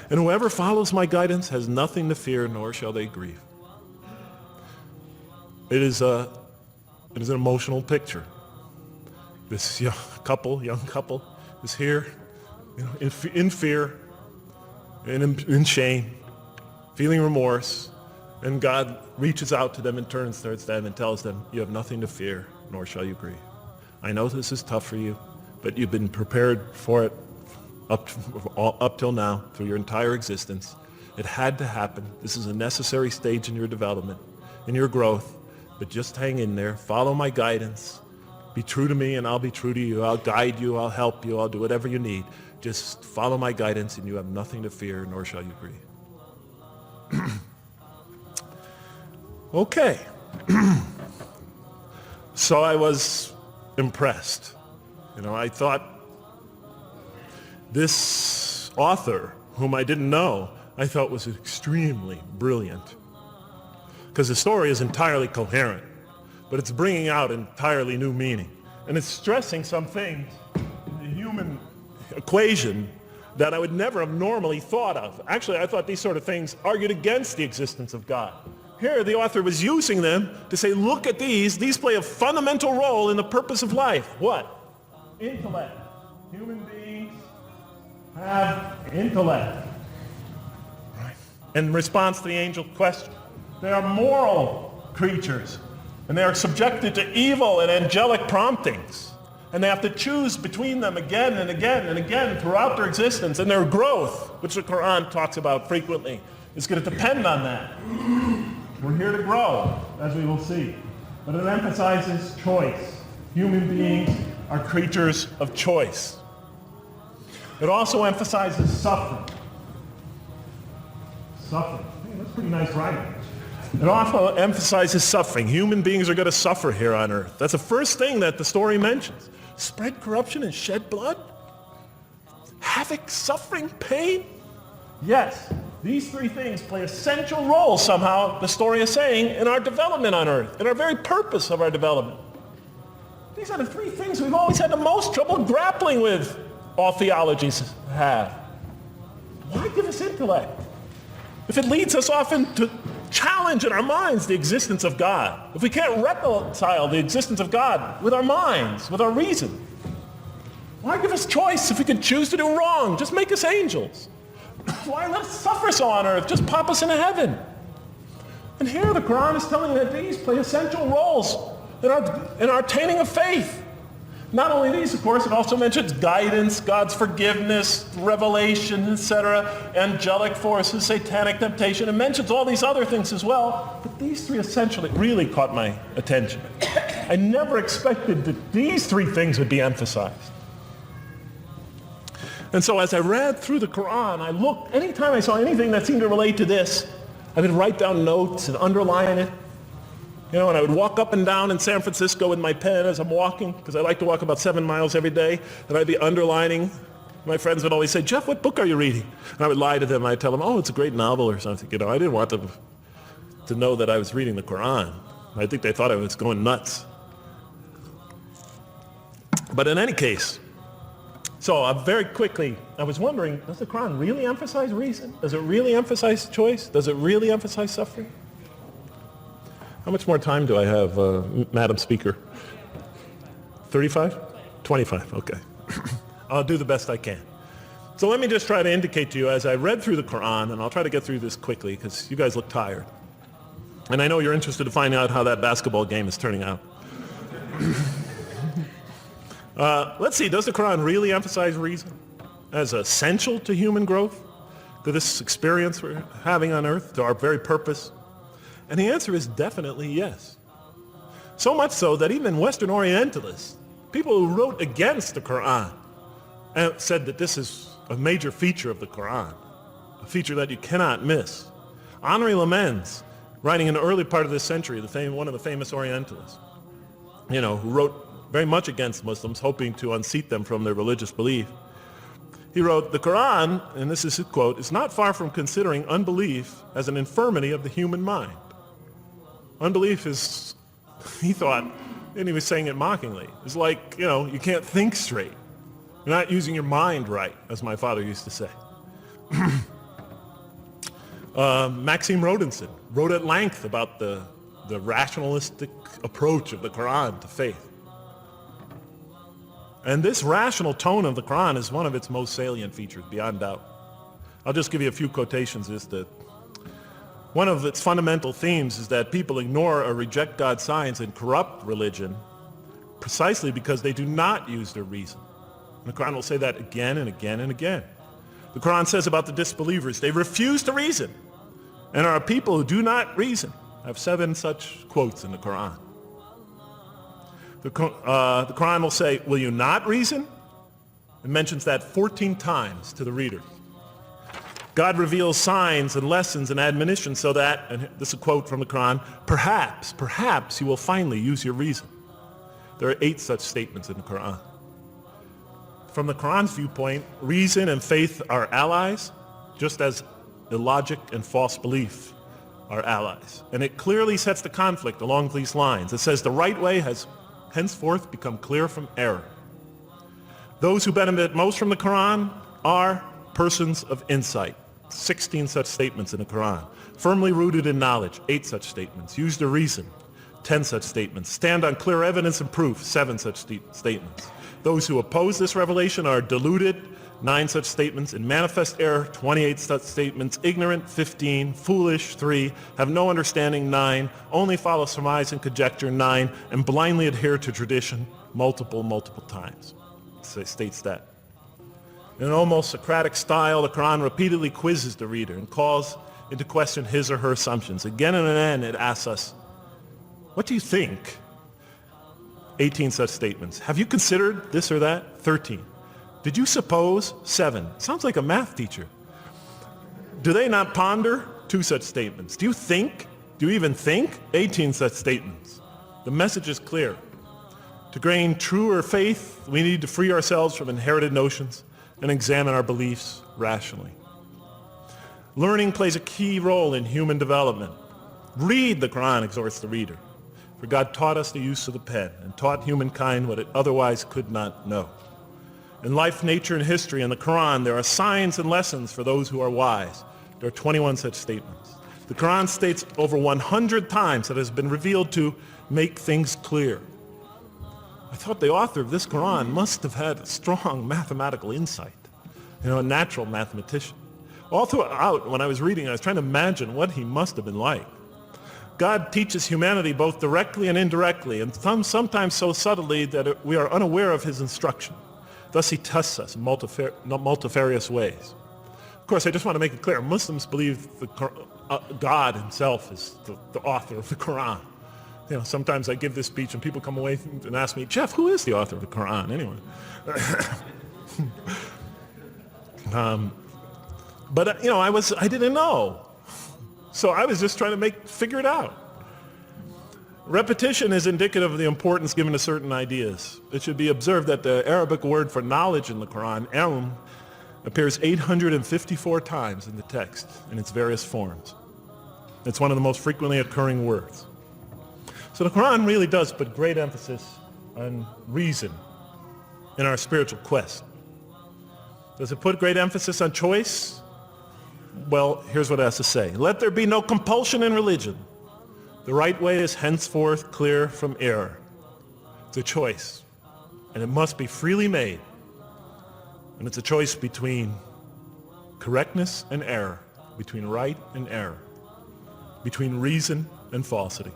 And whoever follows my guidance has nothing to fear, nor shall they grieve. It is an emotional picture. This young couple is here, in fear and in shame, feeling remorse, and God reaches out to them and turns towards them and tells them, you have nothing to fear, nor shall you grieve. I know this is tough for you, but you've been prepared for it up till now, through your entire existence. It had to happen. This is a necessary stage in your development, in your growth, but just hang in there, follow my guidance, be true to me and I'll be true to you. I'll guide you, I'll help you, I'll do whatever you need. Just follow my guidance and you have nothing to fear, nor shall you grieve. Okay. So I was impressed. I thought this author, whom I didn't know, I thought was extremely brilliant. Because the story is entirely coherent, but it's bringing out entirely new meaning. And it's stressing some things in the human equation that I would never have normally thought of. Actually, I thought these sort of things argued against the existence of God. Here, the author was using them to say, look at these play a fundamental role in the purpose of life. What? Intellect. Human beings have intellect. Right. In response to the angel question, they are moral creatures, and they are subjected to evil and angelic promptings. And they have to choose between them again and again and again throughout their existence. And their growth, which the Qur'an talks about frequently, is going to depend on that. We're here to grow, as we will see. But it emphasizes choice. Human beings are creatures of choice. It also emphasizes suffering. Suffering. Hey, that's pretty nice writing. It also emphasizes suffering. Human beings are going to suffer here on earth. That's the first thing that the story mentions. Spread corruption and shed blood? Havoc, suffering, pain? Yes, these three things play essential roles somehow, the story is saying, in our development on earth, in our very purpose of our development. These are the three things we've always had the most trouble grappling with, all theologies have. Why give us intellect if it leads us often to challenge in our minds the existence of God? If we can't reconcile the existence of God with our minds, with our reason? Why give us choice if we can choose to do wrong? Just make us angels. Why let us suffer so on earth? Just pop us into heaven. And here the Qur'an is telling that these play essential roles in our attaining of faith. Not only these, of course, it also mentions guidance, God's forgiveness, revelation, etc., angelic forces, satanic temptation. It mentions all these other things as well. But these three essentially really caught my attention. I never expected that these three things would be emphasized. And so as I read through the Qur'an, I looked, anytime I saw anything that seemed to relate to this, I would write down notes and underline it. You know, and I would walk up and down in San Francisco with my pen as I'm walking, because I like to walk about 7 miles every day, and I'd be underlining. My friends would always say, Jeff, what book are you reading? And I would lie to them. I'd tell them, oh, it's a great novel or something. You know, I didn't want them to know that I was reading the Qur'an. I think they thought I was going nuts. But in any case, so very quickly, I was wondering, does the Qur'an really emphasize reason? Does it really emphasize choice? Does it really emphasize suffering? How much more time do I have, Madam Speaker? 35? 25, okay. I'll do the best I can. So let me just try to indicate to you as I read through the Qur'an, and I'll try to get through this quickly because you guys look tired. And I know you're interested to find out how that basketball game is turning out. Let's see, does the Qur'an really emphasize reason as essential to human growth, to this experience we're having on earth, to our very purpose? And the answer is definitely yes. So much so that even Western Orientalists, people who wrote against the Qur'an, said that this is a major feature of the Qur'an, a feature that you cannot miss. Henri Lemens, writing in the early part of this century, one of the famous Orientalists, you know, who wrote very much against Muslims, hoping to unseat them from their religious belief. He wrote, the Qur'an, and this is his quote, is not far from considering unbelief as an infirmity of the human mind. Unbelief is, he thought, and he was saying it mockingly, is like, you know, you can't think straight. You're not using your mind right, as my father used to say. Maxime Rodinson wrote at length about the rationalistic approach of the Qur'an to faith. And this rational tone of the Qur'an is one of its most salient features, beyond doubt. I'll just give you a few quotations. One of its fundamental themes is that people ignore or reject God's signs and corrupt religion precisely because they do not use their reason. And the Qur'an will say that again and again and again. The Qur'an says about the disbelievers, they refuse to reason and are a people who do not reason. I have 7 such quotes in the Qur'an. The Qur'an will say, will you not reason? It mentions that 14 times to the reader. God reveals signs and lessons and admonitions so that, and this is a quote from the Qur'an, perhaps you will finally use your reason. There are 8 such statements in the Qur'an. From the Qur'an's viewpoint, reason and faith are allies, just as illogic and false belief are allies. And it clearly sets the conflict along these lines. It says the right way has henceforth become clear from error. Those who benefit most from the Qur'an are persons of insight. 16 such statements in the Qur'an. Firmly rooted in knowledge, 8 such statements. Use the reason, 10 such statements. Stand on clear evidence and proof, 7 such statements. Those who oppose this revelation are deluded, 9 such statements. In manifest error, 28 such statements. Ignorant, 15. Foolish, 3. Have no understanding, 9. Only follow surmise and conjecture, 9. And blindly adhere to tradition, multiple times. So it states that. In an almost Socratic style, the Qur'an repeatedly quizzes the reader and calls into question his or her assumptions. Again and again, it asks us, what do you think? 18 such statements. Have you considered this or that? 13. Did you suppose? 7. Sounds like a math teacher. Do they not ponder? 2 such statements. Do you think? Do you even think? 18 such statements. The message is clear. To gain truer faith, we need to free ourselves from inherited notions and examine our beliefs rationally. Learning plays a key role in human development. Read the Qur'an, exhorts the reader. For God taught us the use of the pen and taught humankind what it otherwise could not know. In life, nature, and history, in the Qur'an, there are signs and lessons for those who are wise. There are 21 such statements. The Qur'an states over 100 times that it has been revealed to make things clear. I thought the author of this Qur'an must have had a strong mathematical insight, a natural mathematician. All throughout, when I was reading, I was trying to imagine what he must have been like. God teaches humanity both directly and indirectly, and sometimes so subtly that we are unaware of his instruction. Thus he tests us in multifarious ways. Of course, I just want to make it clear, Muslims believe God himself is the author of the Qur'an. Sometimes I give this speech and people come away and ask me, Jeff, who is the author of the Qur'an anyway? But I didn't know. So I was just trying to figure it out. Repetition is indicative of the importance given to certain ideas. It should be observed that the Arabic word for knowledge in the Qur'an, ilm, appears 854 times in the text in its various forms. It's one of the most frequently occurring words. So the Qur'an really does put great emphasis on reason in our spiritual quest. Does it put great emphasis on choice? Well, here's what it has to say. Let there be no compulsion in religion. The right way is henceforth clear from error. It's a choice, and it must be freely made. And it's a choice between correctness and error, between right and error, between reason and falsity.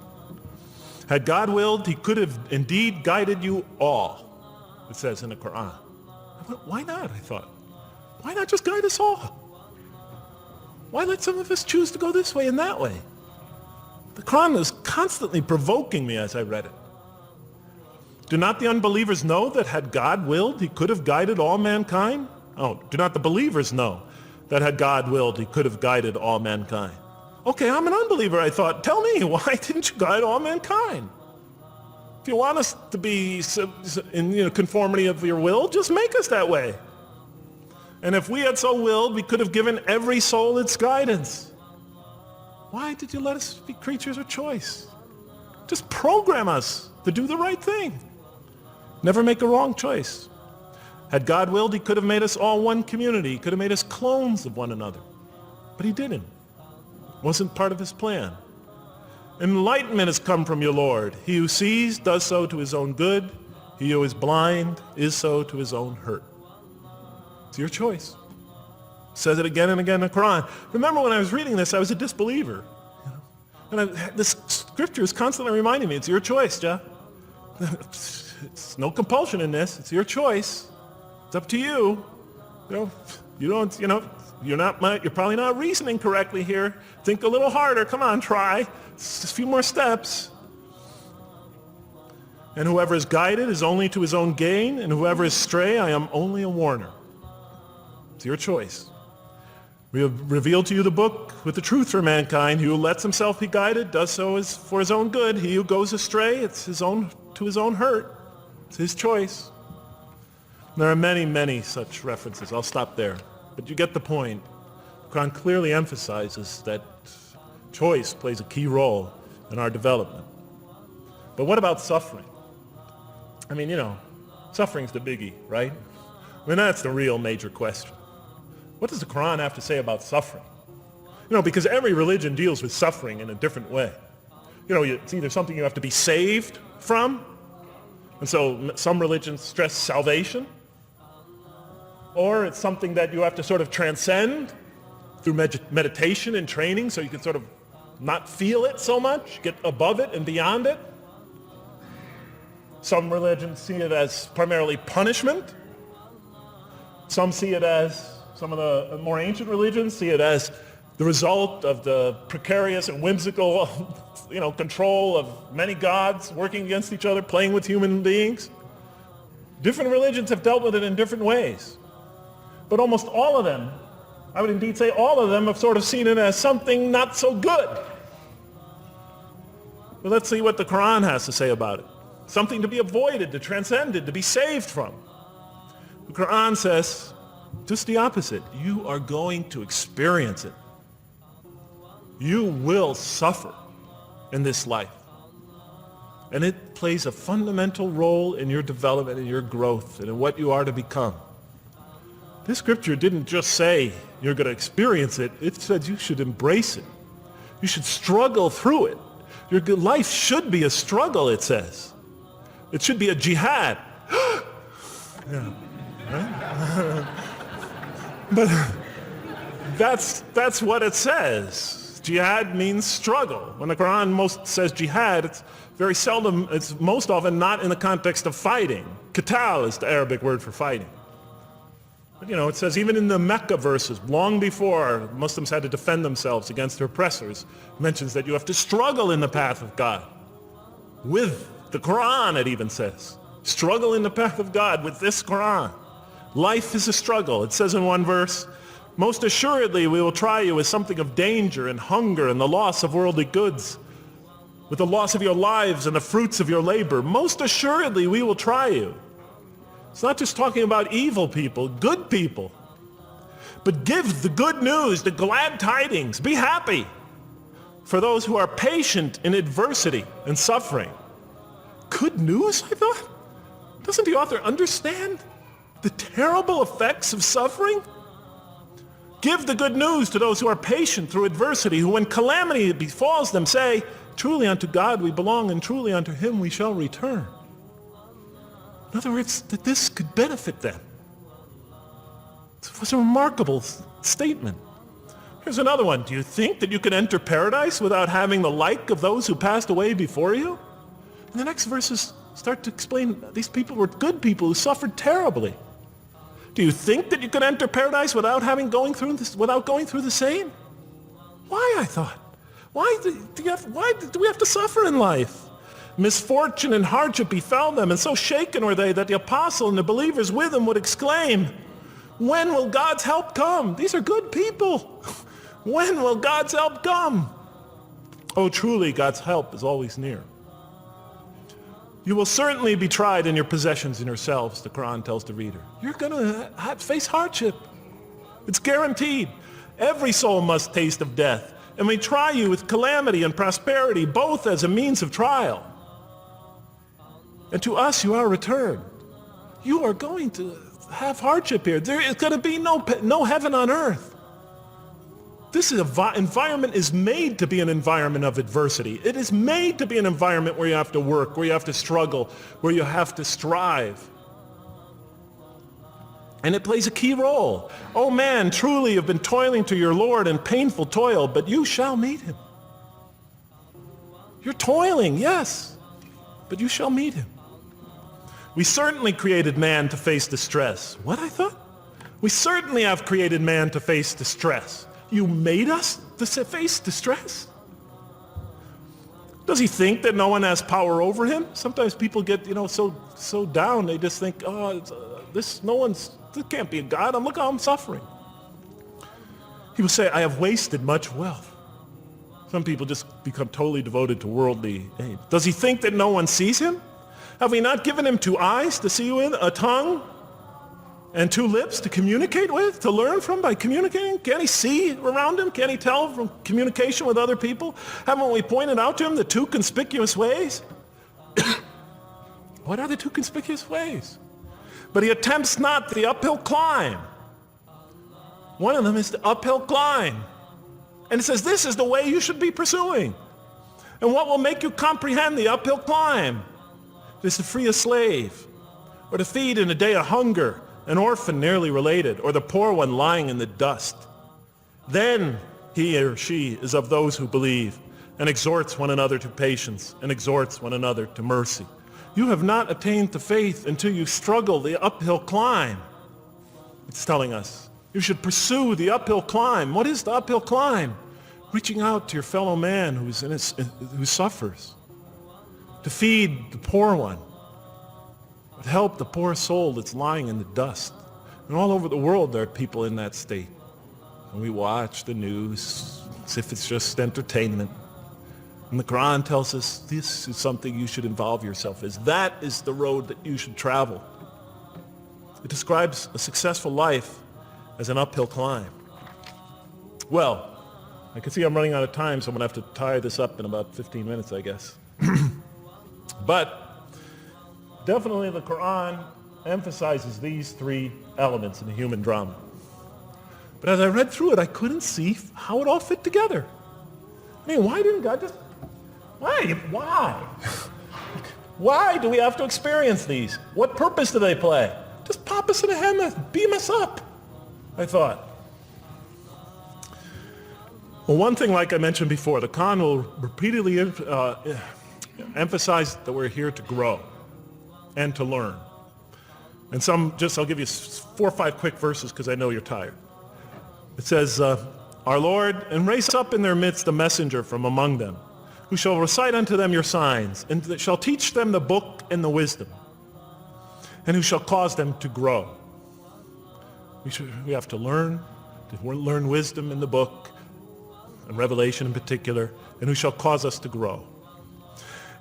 Had God willed, he could have indeed guided you all, it says in the Qur'an. Why not, I thought. Why not just guide us all? Why let some of us choose to go this way and that way? The Qur'an was constantly provoking me as I read it. Do not the unbelievers know that had God willed, he could have guided all mankind? Oh, do not the believers know that had God willed, he could have guided all mankind? Okay, I'm an unbeliever, I thought. Tell me, why didn't you guide all mankind? If you want us to be in conformity of your will, just make us that way. And if we had so willed, we could have given every soul its guidance. Why did you let us be creatures of choice? Just program us to do the right thing. Never make a wrong choice. Had God willed, he could have made us all one community. He could have made us clones of one another. But he didn't. It wasn't part of his plan. Enlightenment has come from your Lord. He who sees does so to his own good. He who is blind is so to his own hurt. It's your choice. It says it again and again in the Quran. Remember when I was reading this, I was a disbeliever. And this scripture is constantly reminding me, it's your choice, Jeff. It's no compulsion in this. It's your choice. It's up to you. You're probably not reasoning correctly here. Think a little harder. Come on, try. It's just a few more steps. And whoever is guided is only to his own gain, and whoever is stray, I am only a warner. It's your choice. We have revealed to you the book with the truth for mankind. He who lets himself be guided does so for his own good. He who goes astray, it's to his own hurt. It's his choice. There are many, many such references. I'll stop there. But you get the point. The Quran clearly emphasizes that choice plays a key role in our development. But what about suffering? I mean, suffering's the biggie, right? I mean, that's the real major question. What does the Quran have to say about suffering? Because every religion deals with suffering in a different way. It's either something you have to be saved from, and so some religions stress salvation, or it's something that you have to sort of transcend through meditation and training so you can sort of not feel it so much, get above it and beyond it. Some religions see it as primarily punishment. Some of the more ancient religions see it as the result of the precarious and whimsical, control of many gods working against each other, playing with human beings. Different religions have dealt with it in different ways. But almost all of them, I would indeed say all of them, have sort of seen it as something not so good. Well, let's see what the Qur'an has to say about it. Something to be avoided, to transcended, to be saved from. The Qur'an says just the opposite. You are going to experience it. You will suffer in this life. And it plays a fundamental role in your development, in your growth, and in what you are to become. This scripture didn't just say you're going to experience it. It said you should embrace it. You should struggle through it. Your life should be a struggle, it says. It should be a jihad. Yeah, right? But that's what it says. Jihad means struggle. When the Quran most says jihad, it's very seldom, it's most often not in the context of fighting. Qital is the Arabic word for fighting. But it says even in the Mecca verses, long before Muslims had to defend themselves against their oppressors, it mentions that you have to struggle in the path of God. With the Quran, it even says. Struggle in the path of God with this Quran. Life is a struggle. It says in one verse, most assuredly we will try you with something of danger and hunger and the loss of worldly goods, with the loss of your lives and the fruits of your labor. Most assuredly we will try you. It's not just talking about evil people, good people. But give the good news, the glad tidings. Be happy for those who are patient in adversity and suffering. Good news, I thought? Doesn't the author understand the terrible effects of suffering? Give the good news to those who are patient through adversity, who when calamity befalls them say, truly unto God we belong and truly unto him we shall return. In other words, that this could benefit them. It was a remarkable statement. Here's another one. Do you think that you can enter paradise without having the like of those who passed away before you? And the next verses start to explain these people were good people who suffered terribly. Do you think that you can enter paradise without going through the same? Why, I thought? Why do we have to suffer in life? Misfortune and hardship befell them, and so shaken were they that the apostle and the believers with him would exclaim, when will God's help come? These are good people. When will God's help come? Oh, truly, God's help is always near. You will certainly be tried in your possessions and yourselves, the Quran tells the reader. You're going to face hardship. It's guaranteed. Every soul must taste of death, and we try you with calamity and prosperity, both as a means of trial. And to us you are returned. You are going to have hardship here. There is going to be no heaven on earth. This environment is made to be an environment of adversity. It is made to be an environment where you have to work, where you have to struggle, where you have to strive. And it plays a key role. Oh man, truly you've been toiling to your Lord in painful toil, but you shall meet him. You're toiling, yes, but you shall meet him. We certainly created man to face distress. What, I thought? We certainly have created man to face distress. You made us to face distress? Does he think that no one has power over him? Sometimes people get, so down, they just think, this can't be a God. Look how I'm suffering. He will say, I have wasted much wealth. Some people just become totally devoted to worldly aim. Does he think that no one sees him? Have we not given him 2 eyes to see with, a tongue, and 2 lips to communicate with, to learn from by communicating? Can't he see around him? Can't he tell from communication with other people? Haven't we pointed out to him the 2 conspicuous ways? What are the 2 conspicuous ways? But he attempts not the uphill climb. One of them is the uphill climb. And it says this is the way you should be pursuing. And what will make you comprehend the uphill climb? It is to free a slave, or to feed in a day of hunger, an orphan nearly related, or the poor one lying in the dust. Then he or she is of those who believe, and exhorts one another to patience, and exhorts one another to mercy. You have not attained to faith until you struggle the uphill climb. It's telling us. You should pursue the uphill climb. What is the uphill climb? Reaching out to your fellow man who suffers. To feed the poor one. To help the poor soul that's lying in the dust. And all over the world there are people in that state. And we watch the news as if it's just entertainment. And the Qur'an tells us this is something you should involve yourself in. That is the road that you should travel. It describes a successful life as an uphill climb. Well, I can see I'm running out of time, so I'm going to have to tie this up in about 15 minutes, I guess. But definitely the Qur'an emphasizes these three elements in the human drama. But as I read through it, I couldn't see how it all fit together. I mean, why didn't God just... Why? Why do we have to experience these? What purpose do they play? Just pop us in a helmet, beam us up, I thought. Well, one thing, like I mentioned before, the Qur'an will repeatedly emphasize that we're here to grow and to learn. And I'll give you 4 or 5 quick verses because I know you're tired. It says, our Lord, and raise up in their midst a messenger from among them, who shall recite unto them your signs, and that shall teach them the book and the wisdom, and who shall cause them to grow. We have to learn wisdom in the book, and Revelation in particular, and who shall cause us to grow.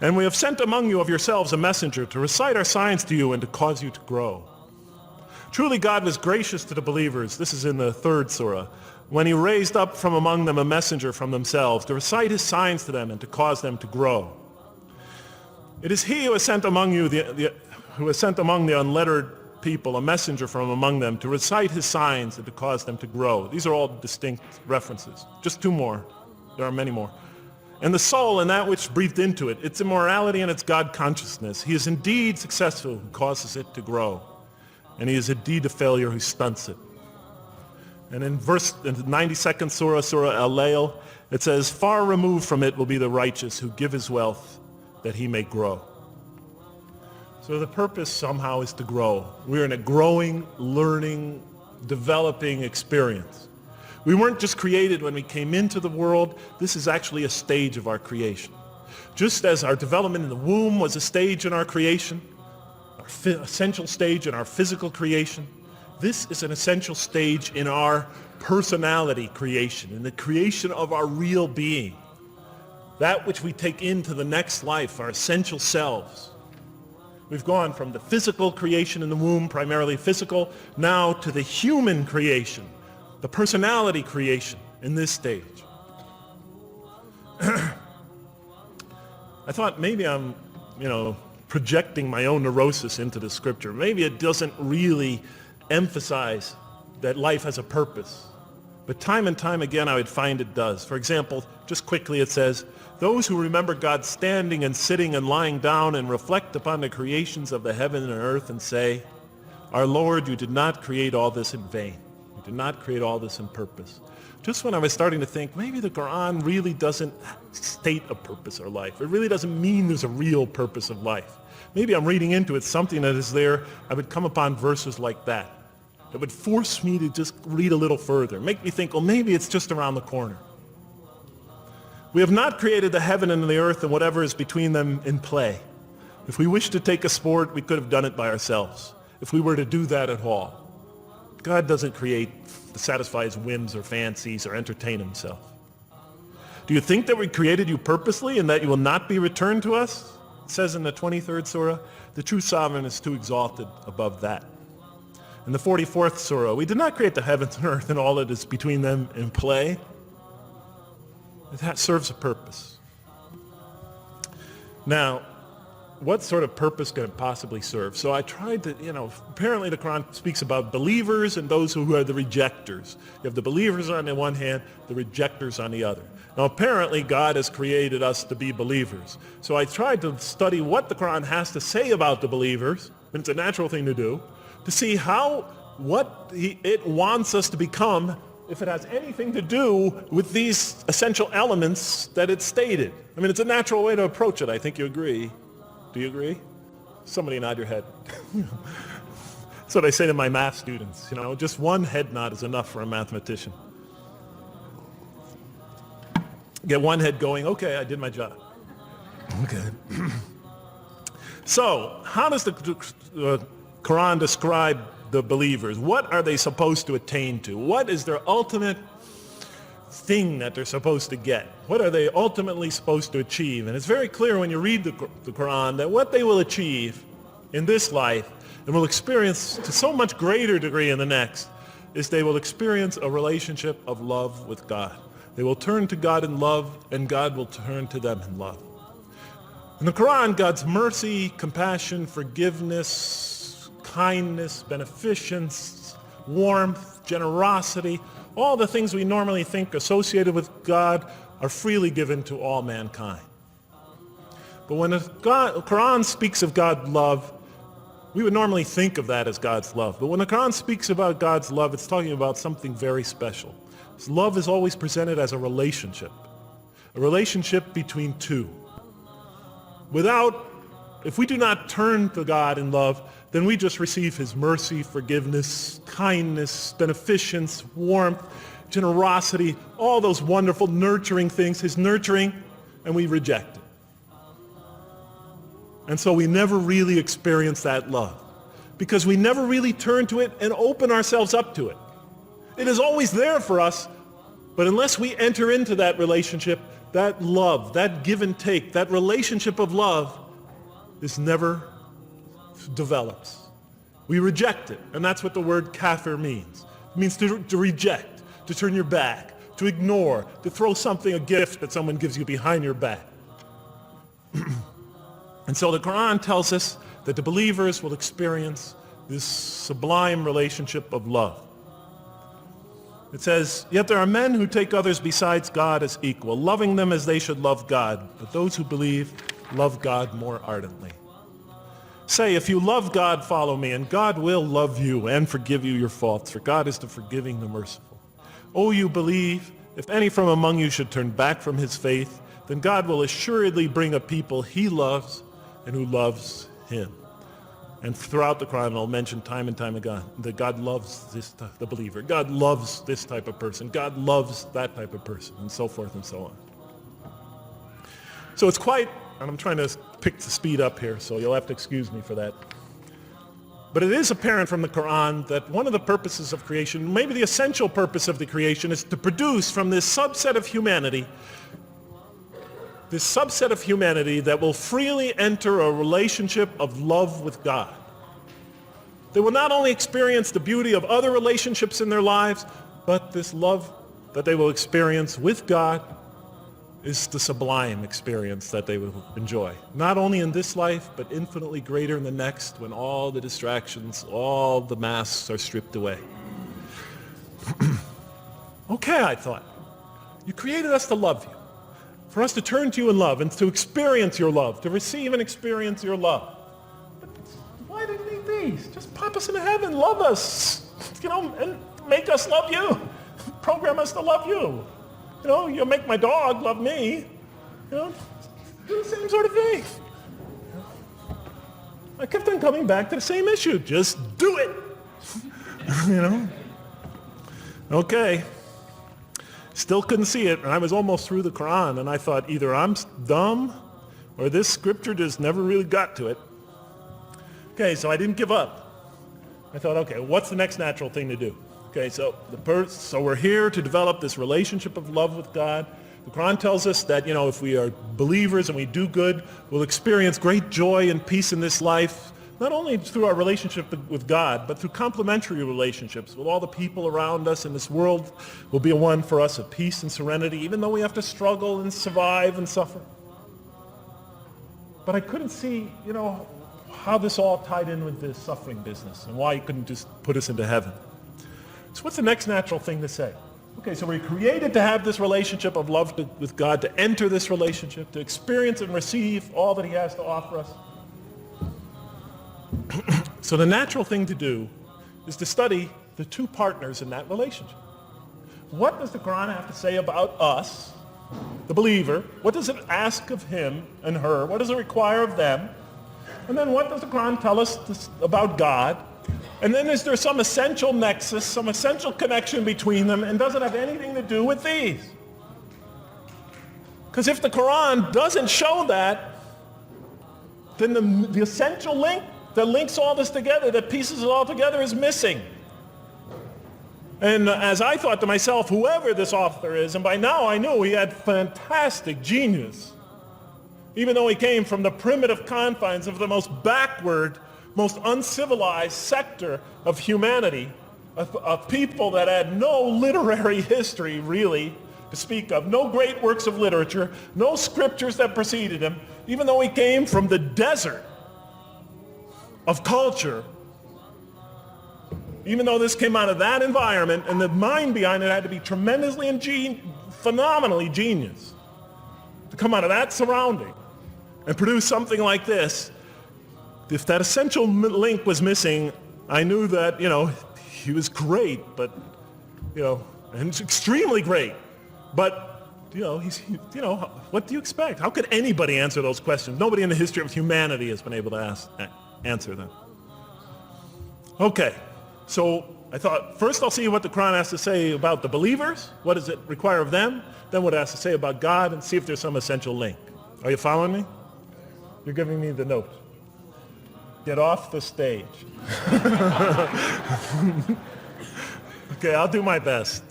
And we have sent among you of yourselves a messenger to recite our signs to you and to cause you to grow. Truly God was gracious to the believers, this is in the 3rd surah, when he raised up from among them a messenger from themselves to recite his signs to them and to cause them to grow. It is he who has sent among you who has sent among the unlettered people a messenger from among them to recite his signs and to cause them to grow. These are all distinct references. Just 2 more. There are many more. And the soul and that which breathed into it, its immorality and its God consciousness. He is indeed successful who causes it to grow. And he is indeed a failure who stunts it. And in the 92nd surah, Surah Al-Layl, it says, far removed from it will be the righteous who give his wealth that he may grow. So the purpose somehow is to grow. We're in a growing, learning, developing experience. We weren't just created when we came into the world. This is actually a stage of our creation. Just as our development in the womb was a stage in our creation, our essential stage in our physical creation, this is an essential stage in our personality creation, in the creation of our real being. That which we take into the next life, our essential selves. We've gone from the physical creation in the womb, primarily physical, now to the human creation, the personality creation in this stage. I thought maybe I'm, projecting my own neurosis into the scripture. Maybe it doesn't really emphasize that life has a purpose. But time and time again, I would find it does. For example, just quickly it says, those who remember God standing and sitting and lying down and reflect upon the creations of the heaven and earth and say, our Lord, you did not create all this in vain. You did not create all this in purpose. Just when I was starting to think, maybe the Qur'an really doesn't state a purpose of life. It really doesn't mean there's a real purpose of life. Maybe I'm reading into it something that is there. I would come upon verses like that would force me to just read a little further, make me think, well, maybe it's just around the corner. We have not created the heaven and the earth and whatever is between them in play. If we wished to take a sport, we could have done it by ourselves, if we were to do that at all. God doesn't create to satisfy his whims or fancies or entertain himself. Do you think that we created you purposely and that you will not be returned to us? It says in the 23rd surah, the true sovereign is too exalted above that. In the 44th surah, we did not create the heavens and earth and all that is between them in play. That serves a purpose. Now, what sort of purpose can it possibly serve? So I tried to, apparently the Quran speaks about believers and those who are the rejectors. You have the believers on the one hand, the rejectors on the other. Now apparently God has created us to be believers. So I tried to study what the Quran has to say about the believers, and it's a natural thing to do, to see what it wants us to become, if it has anything to do with these essential elements that it stated. I mean, it's a natural way to approach it. I think you agree. Do you agree? Somebody nod your head. That's what I say to my math students. Just one head nod is enough for a mathematician. Get one head going, okay, I did my job. Okay. So, how does the Quran describe the believers? What are they supposed to attain to? What is their ultimate thing that they're supposed to get? What are they ultimately supposed to achieve? And it's very clear when you read the Qur'an that what they will achieve in this life and will experience to so much greater degree in the next is they will experience a relationship of love with God. They will turn to God in love, and God will turn to them in love. In the Qur'an, God's mercy, compassion, forgiveness, kindness, beneficence, warmth, generosity, all the things we normally think associated with God are freely given to all mankind. But when the Qur'an speaks of God's love, we would normally think of that as God's love. But when the Qur'an speaks about God's love, it's talking about something very special. Love is always presented as a relationship between two. If we do not turn to God in love, then we just receive his mercy, forgiveness, kindness, beneficence, warmth, generosity, all those wonderful nurturing things, his nurturing, and we reject it. And so we never really experience that love because we never really turn to it and open ourselves up to it. It is always there for us, but unless we enter into that relationship, that love, that give and take, that relationship of love is never develops. We reject it, and that's what the word kafir means. It means to reject, to turn your back, to ignore, to throw a gift that someone gives you behind your back. And so the Qur'an tells us that the believers will experience this sublime relationship of love. It says, yet there are men who take others besides God as equal, loving them as they should love God, but those who believe love God more ardently. Say, if you love God, follow me, and God will love you and forgive you your faults, for God is the forgiving, the merciful. O you believe, if any from among you should turn back from his faith, then God will assuredly bring a people he loves and who loves him. And throughout the Quran, I'll mention time and time again that God loves the believer. God loves this type of person. God loves that type of person, and so forth and so on. So it's quite, and I'm trying to pick the speed up here, so you'll have to excuse me for that. But it is apparent from the Quran that one of the purposes of creation, maybe the essential purpose of the creation, is to produce from this subset of humanity that will freely enter a relationship of love with God. They will not only experience the beauty of other relationships in their lives, but this love that they will experience with God is the sublime experience that they will enjoy. Not only in this life, but infinitely greater in the next, when all the distractions, all the masks are stripped away. Okay, I thought, you created us to love you, for us to turn to you in love and to experience your love, to receive and experience your love. But why do you need these? Just pop us into heaven, love us, and make us love you. Program us to love you. You'll make my dog love me. Do the same sort of thing. I kept on coming back to the same issue. Just do it. Okay. Still couldn't see it, and I was almost through the Quran, and I thought either I'm dumb or this scripture just never really got to it. Okay, so I didn't give up. I thought, okay, what's the next natural thing to do? Okay, so we're here to develop this relationship of love with God. The Quran tells us that, if we are believers and we do good, we'll experience great joy and peace in this life, not only through our relationship with God, but through complementary relationships with all the people around us in this world will be a one for us of peace and serenity, even though we have to struggle and survive and suffer. But I couldn't see, how this all tied in with this suffering business and why he couldn't just put us into heaven. So what's the next natural thing to say? Okay, so we're created to have this relationship of love with God, to enter this relationship, to experience and receive all that he has to offer us. So the natural thing to do is to study the two partners in that relationship. What does the Quran have to say about us, the believer? What does it ask of him and her? What does it require of them? And then what does the Quran tell us about God? And then is there some essential nexus, some essential connection between them, and does it have anything to do with these? Because if the Quran doesn't show that, then the essential link that links all this together, that pieces it all together, is missing. And as I thought to myself, whoever this author is, and by now I knew he had fantastic genius, even though he came from the primitive confines of the most backward, most uncivilized sector of humanity, of people that had no literary history really to speak of, no great works of literature, no scriptures that preceded him, even though he came from the desert of culture, even though this came out of that environment, and the mind behind it had to be tremendously and phenomenally genius to come out of that surrounding and produce something like this. If that essential link was missing, I knew that, he was great, but, and extremely great. But, what do you expect? How could anybody answer those questions? Nobody in the history of humanity has been able to answer them. Okay, so I thought, first I'll see what the Qur'an has to say about the believers. What does it require of them? Then what it has to say about God, and see if there's some essential link. Are you following me? You're giving me the note. Get off the stage. Okay, I'll do my best.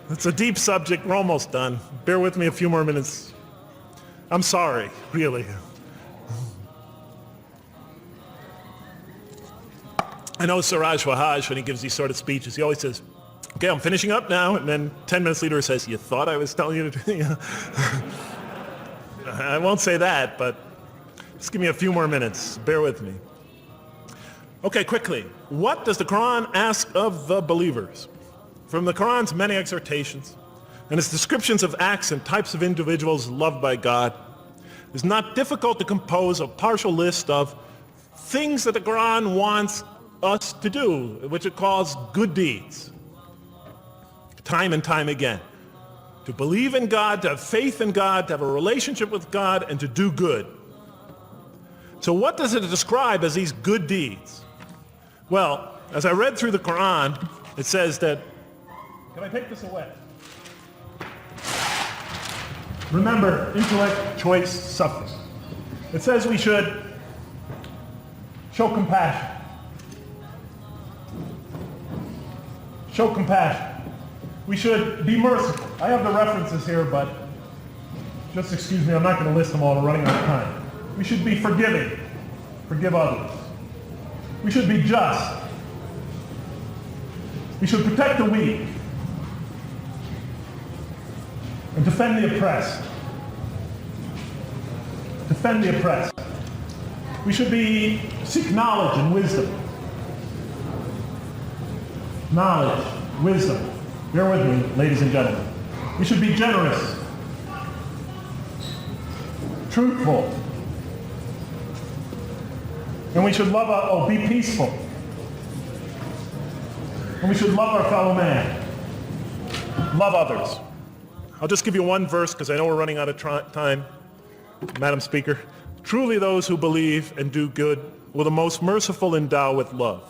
It's a deep subject. We're almost done. Bear with me a few more minutes. I'm sorry, really. I know Siraj Wahaj, when he gives these sort of speeches, he always says, okay, I'm finishing up now, and then 10 minutes later he says, you thought I was telling you to do it? I won't say that, but just give me a few more minutes. Bear with me. Okay, quickly. What does the Qur'an ask of the believers? From the Qur'an's many exhortations and its descriptions of acts and types of individuals loved by God, it's not difficult to compose a partial list of things that the Qur'an wants us to do, which it calls good deeds, time and time again. To believe in God, to have faith in God, to have a relationship with God, and to do good. So what does it describe as these good deeds? Well, as I read through the Qur'an, it says that, can I take this away? Remember, intellect, choice, suffering. It says we should show compassion. Show compassion. We should be merciful. I have the references here, but just excuse me, I'm not going to list them all. We're running out of time. We should be forgiving. Forgive others. We should be just. We should protect the weak and defend the oppressed. Defend the oppressed. We should seek knowledge and wisdom. Knowledge, wisdom. Bear with me, ladies and gentlemen. We should be generous, truthful, and we should be peaceful. And we should love our fellow man. Love others. I'll just give you one verse because I know we're running out of time, Madam Speaker. Truly those who believe and do good will the most merciful endow with love.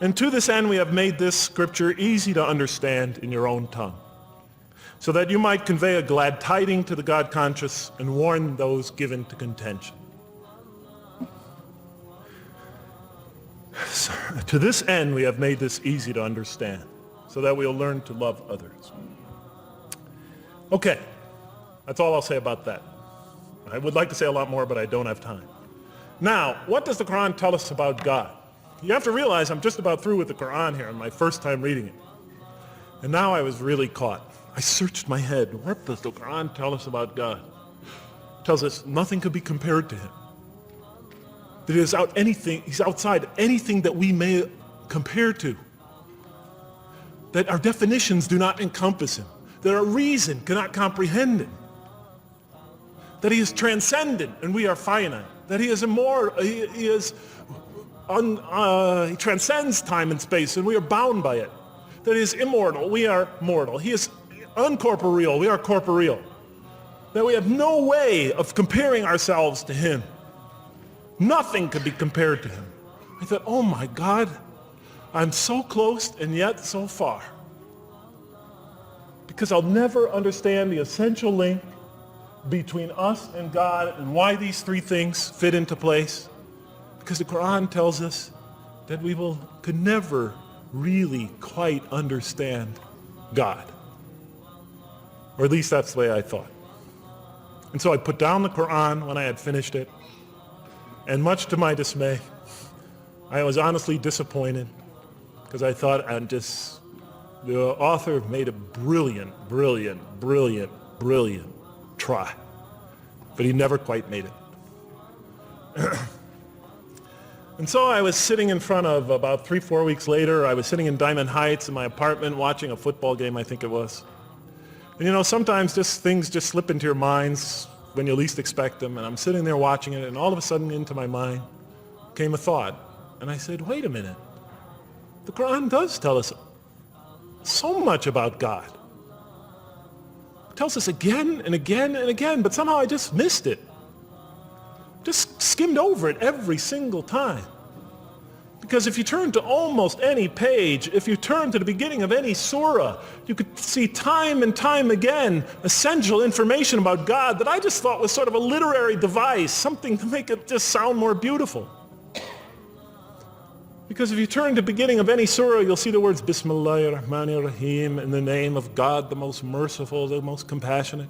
And to this end we have made this scripture easy to understand in your own tongue, so that you might convey a glad tiding to the God-conscious and warn those given to contention. So, to this end we have made this easy to understand, so that we'll learn to love others. Okay, that's all I'll say about that. I would like to say a lot more, but I don't have time. Now, what does the Qur'an tell us about God? You have to realize I'm just about through with the Qur'an here, on my first time reading it. And now I was really caught. I searched my head. What does the Qur'an tell us about God? It tells us nothing could be compared to him. That he's outside anything that we may compare to. That our definitions do not encompass him. That our reason cannot comprehend him. That he is transcendent and we are finite. That he is immortal, he transcends time and space and we are bound by it. That he is immortal, we are mortal. He is uncorporeal, we are corporeal. That we have no way of comparing ourselves to him. Nothing could be compared to him. I thought, oh my God, I'm so close and yet so far. Because I'll never understand the essential link between us and God and why these three things fit into place. Because the Qur'an tells us that we could never really quite understand God. Or at least that's the way I thought. And so I put down the Qur'an when I had finished it, and much to my dismay, I was honestly disappointed because I thought the author made a brilliant try, but he never quite made it. And so I was sitting in front of, about 3-4 weeks later, I was sitting in Diamond Heights in my apartment watching a football game, I think it was. And you know, sometimes things just slip into your minds when you least expect them, and I'm sitting there watching it, and all of a sudden into my mind came a thought, and I said, wait a minute, the Qur'an does tell us so much about God. It tells us again and again and again, but somehow I just missed it. Just skimmed over it every single time. Because if you turn to almost any page, if you turn to the beginning of any surah, you could see time and time again essential information about God that I just thought was sort of a literary device, something to make it just sound more beautiful. Because if you turn to the beginning of any surah, you'll see the words Bismillahir Rahmanir Rahim, in the name of God, the most merciful, the most compassionate.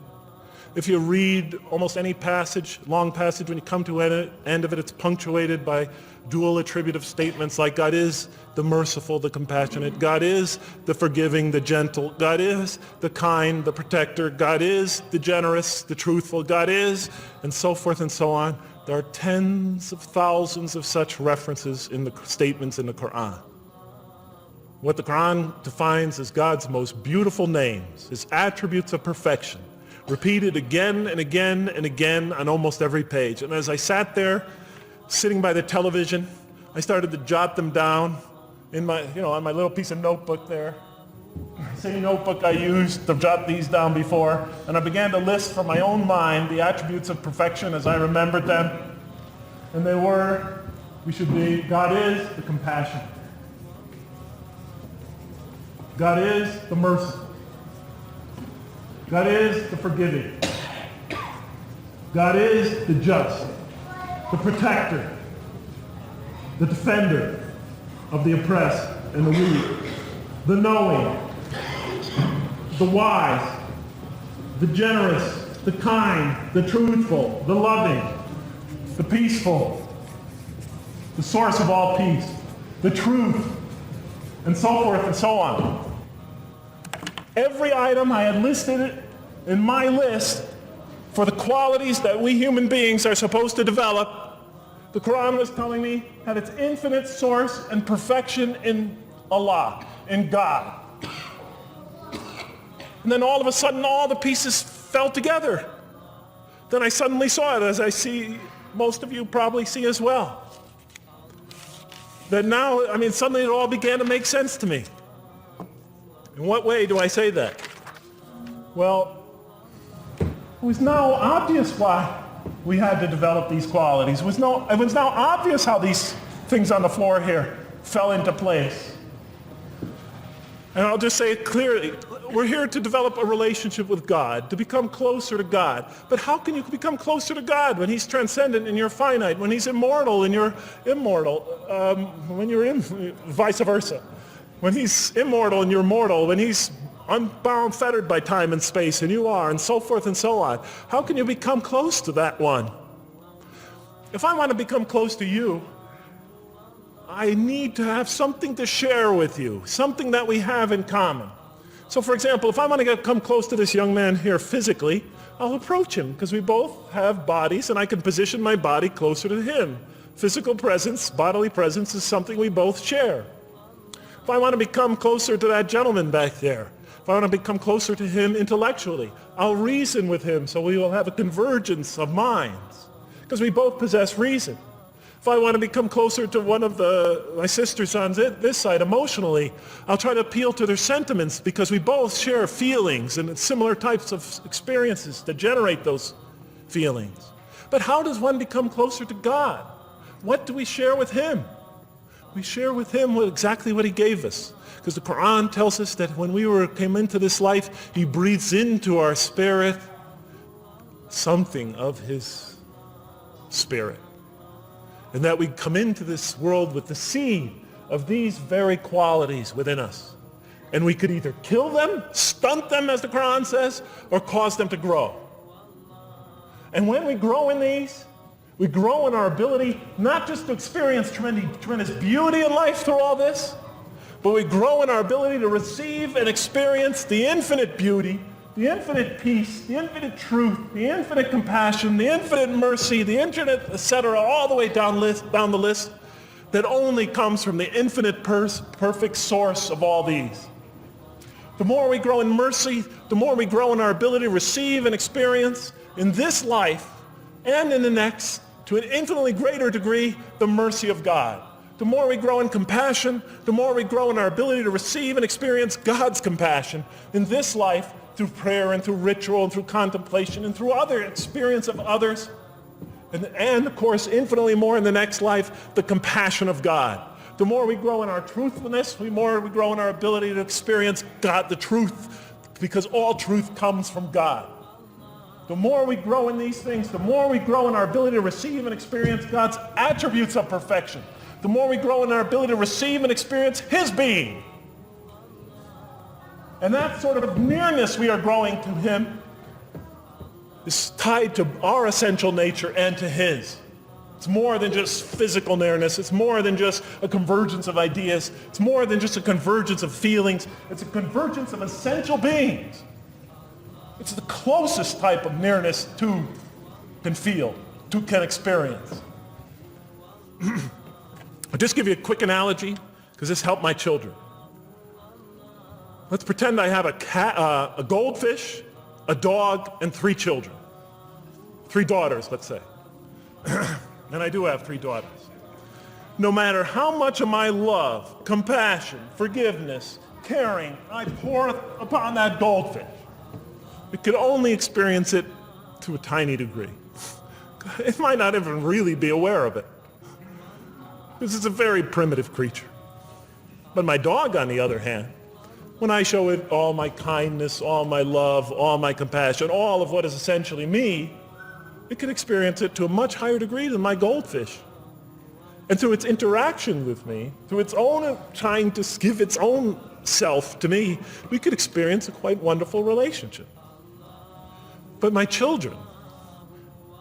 If you read almost any passage, long passage, when you come to the end of it, it's punctuated by dual attributive statements like God is the merciful, the compassionate, God is the forgiving, the gentle, God is the kind, the protector, God is the generous, the truthful, God is, and so forth and so on. There are tens of thousands of such references in the statements in the Qur'an. What the Qur'an defines as God's most beautiful names, his attributes of perfection, repeated again and again and again on almost every page. And as I sat there, sitting by the television, I started to jot them down in my, on my little piece of notebook there. Same notebook I used to jot these down before. And I began to list from my own mind the attributes of perfection as I remembered them. And they were, God is the compassionate. God is the merciful. God is the forgiving. God is the just, the protector, the defender of the oppressed and the weak, the knowing, the wise, the generous, the kind, the truthful, the loving, the peaceful, the source of all peace, the truth, and so forth and so on. Every item I had listed in my list for the qualities that we human beings are supposed to develop, the Quran was telling me had its infinite source and perfection in Allah, in God. And then all of a sudden all the pieces fell together. Then I suddenly saw it, as I see most of you probably see as well. That now, suddenly it all began to make sense to me. In what way do I say that? Well, it was now obvious why we had to develop these qualities. It was now obvious how these things on the floor here fell into place. And I'll just say it clearly. We're here to develop a relationship with God, to become closer to God. But how can you become closer to God when he's transcendent and you're finite, when he's immortal and you're immortal, vice versa? When he's immortal and you're mortal, when he's unbound, fettered by time and space, and you are, and so forth and so on. How can you become close to that one? If I want to become close to you, I need to have something to share with you, something that we have in common. So for example, if I want to come close to this young man here physically, I'll approach him because we both have bodies and I can position my body closer to him. Physical presence, bodily presence is something we both share. If I want to become closer to that gentleman back there, if I want to become closer to him intellectually, I'll reason with him so we will have a convergence of minds because we both possess reason. If I want to become closer to one of my sisters on this side emotionally, I'll try to appeal to their sentiments because we both share feelings and similar types of experiences that generate those feelings. But how does one become closer to God? What do we share with him? We share with him exactly what he gave us. Because the Qur'an tells us that when we came into this life, he breathes into our spirit something of his spirit. And that we come into this world with the seed of these very qualities within us. And we could either kill them, stunt them, as the Qur'an says, or cause them to grow. And when we grow in these, we grow in our ability not just to experience tremendous beauty in life through all this, but we grow in our ability to receive and experience the infinite beauty, the infinite peace, the infinite truth, the infinite compassion, the infinite mercy, the infinite, etc., all the way down the list, that only comes from the infinite perfect source of all these. The more we grow in mercy, the more we grow in our ability to receive and experience in this life and in the next, to an infinitely greater degree, the mercy of God. The more we grow in compassion, the more we grow in our ability to receive and experience God's compassion in this life through prayer and through ritual and through contemplation and through other experience of others. And of course, infinitely more in the next life, the compassion of God. The more we grow in our truthfulness, the more we grow in our ability to experience God, the truth, because all truth comes from God. The more we grow in these things, the more we grow in our ability to receive and experience God's attributes of perfection. The more we grow in our ability to receive and experience His being. And that sort of nearness we are growing to Him is tied to our essential nature and to His. It's more than just physical nearness. It's more than just a convergence of ideas. It's more than just a convergence of feelings. It's a convergence of essential beings. It's the closest type of nearness two can feel, two can experience. I'll just give you a quick analogy, because this helped my children. Let's pretend I have a goldfish, a dog, and 3 children. 3 daughters, let's say. And I do have 3 daughters. No matter how much of my love, compassion, forgiveness, caring I pour upon that goldfish, it could only experience it to a tiny degree. It might not even really be aware of it. This is a very primitive creature. But my dog, on the other hand, when I show it all my kindness, all my love, all my compassion, all of what is essentially me, it can experience it to a much higher degree than my goldfish. And through its interaction with me, through its own trying to give its own self to me, we could experience a quite wonderful relationship. But my children,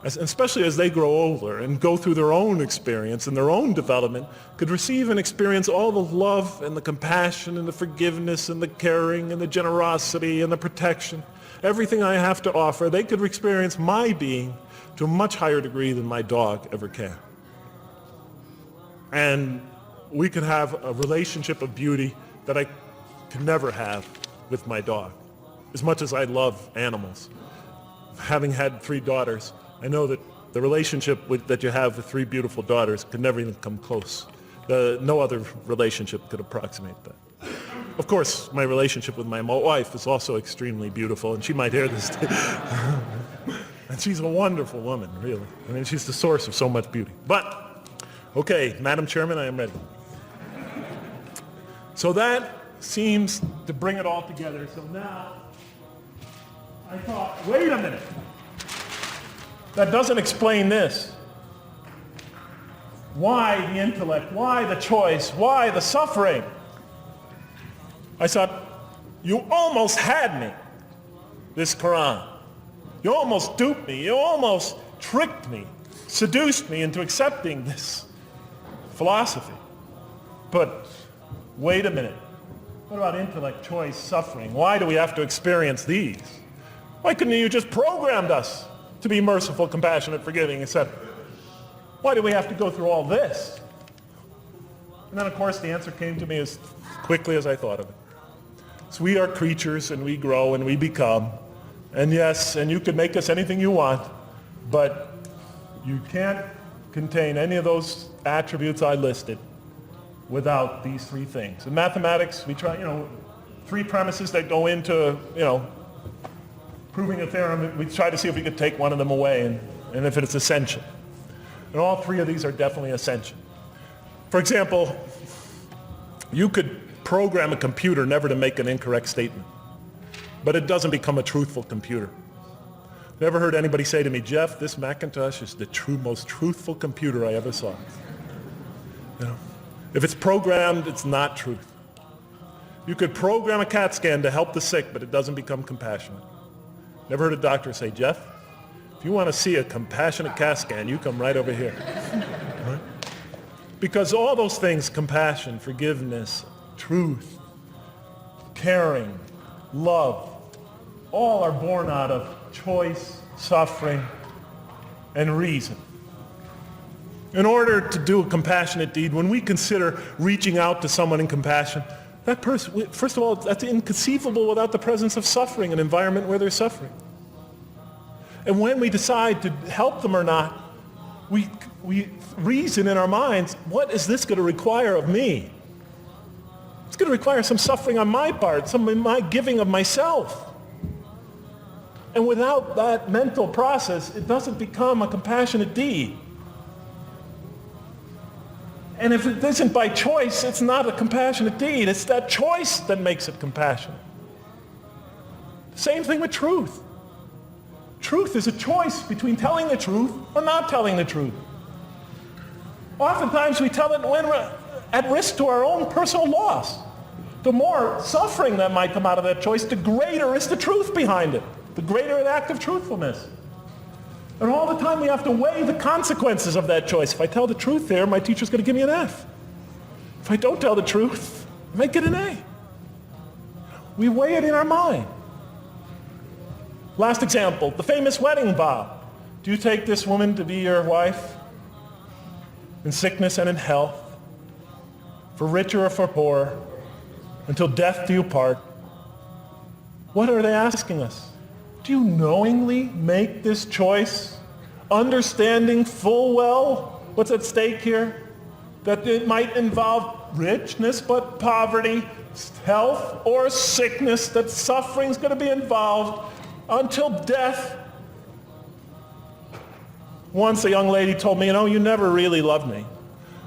especially as they grow older and go through their own experience and their own development, could receive and experience all the love and the compassion and the forgiveness and the caring and the generosity and the protection, everything I have to offer. They could experience my being to a much higher degree than my dog ever can. And we could have a relationship of beauty that I could never have with my dog. As much as I love animals, having had 3 daughters, I know that the relationship that you have with 3 beautiful daughters could never even come close. No other relationship could approximate that. Of course, my relationship with my wife is also extremely beautiful, and she might hear this. And she's a wonderful woman, really. I mean, she's the source of so much beauty. But, okay, Madam Chairman, I am ready. So that seems to bring it all together. So now, I thought, wait a minute. That doesn't explain this. Why the intellect? Why the choice? Why the suffering? I thought, you almost had me, this Qur'an. You almost duped me. You almost tricked me, seduced me into accepting this philosophy. But wait a minute. What about intellect, choice, suffering? Why do we have to experience these? Why couldn't you just programmed us to be merciful, compassionate, forgiving, etc.? Why do we have to go through all this? And then, of course, the answer came to me as quickly as I thought of it. So we are creatures, and we grow, and we become. And yes, and you can make us anything you want, but you can't contain any of those attributes I listed without these 3 things. In mathematics, we try, 3 premises that go into, proving a theorem. We try to see if we could take one of them away, and if it's essential. And all 3 of these are definitely essential. For example, you could program a computer never to make an incorrect statement, but it doesn't become a truthful computer. Never heard anybody say to me, Jeff, this Macintosh is the most truthful computer I ever saw. If it's programmed, it's not truth. You could program a CAT scan to help the sick, but it doesn't become compassionate. Never heard a doctor say, Jeff, if you want to see a compassionate CAT scan, you come right over here. Right? Because all those things, compassion, forgiveness, truth, caring, love, all are born out of choice, suffering, and reason. In order to do a compassionate deed, when we consider reaching out to someone in compassion, that person, first of all, that's inconceivable without the presence of suffering, an environment where there's suffering. And when we decide to help them or not, we reason in our minds, what is this going to require of me? It's going to require some suffering on my part, some of my giving of myself. And without that mental process, it doesn't become a compassionate deed. And if it isn't by choice, it's not a compassionate deed. It's that choice that makes it compassionate. Same thing with truth. Truth is a choice between telling the truth or not telling the truth. Oftentimes we tell it when we're at risk to our own personal loss. The more suffering that might come out of that choice, the greater is the truth behind it, the greater an act of truthfulness. And all the time we have to weigh the consequences of that choice. If I tell the truth there, my teacher's going to give me an F. If I don't tell the truth, I might get an A. We weigh it in our mind. Last example, the famous wedding vow. Do you take this woman to be your wife in sickness and in health, for richer or for poorer, until death do you part? What are they asking us? Do you knowingly make this choice, understanding full well what's at stake here? That it might involve richness but poverty, health or sickness, that suffering's going to be involved until death. Once a young lady told me, you never really loved me.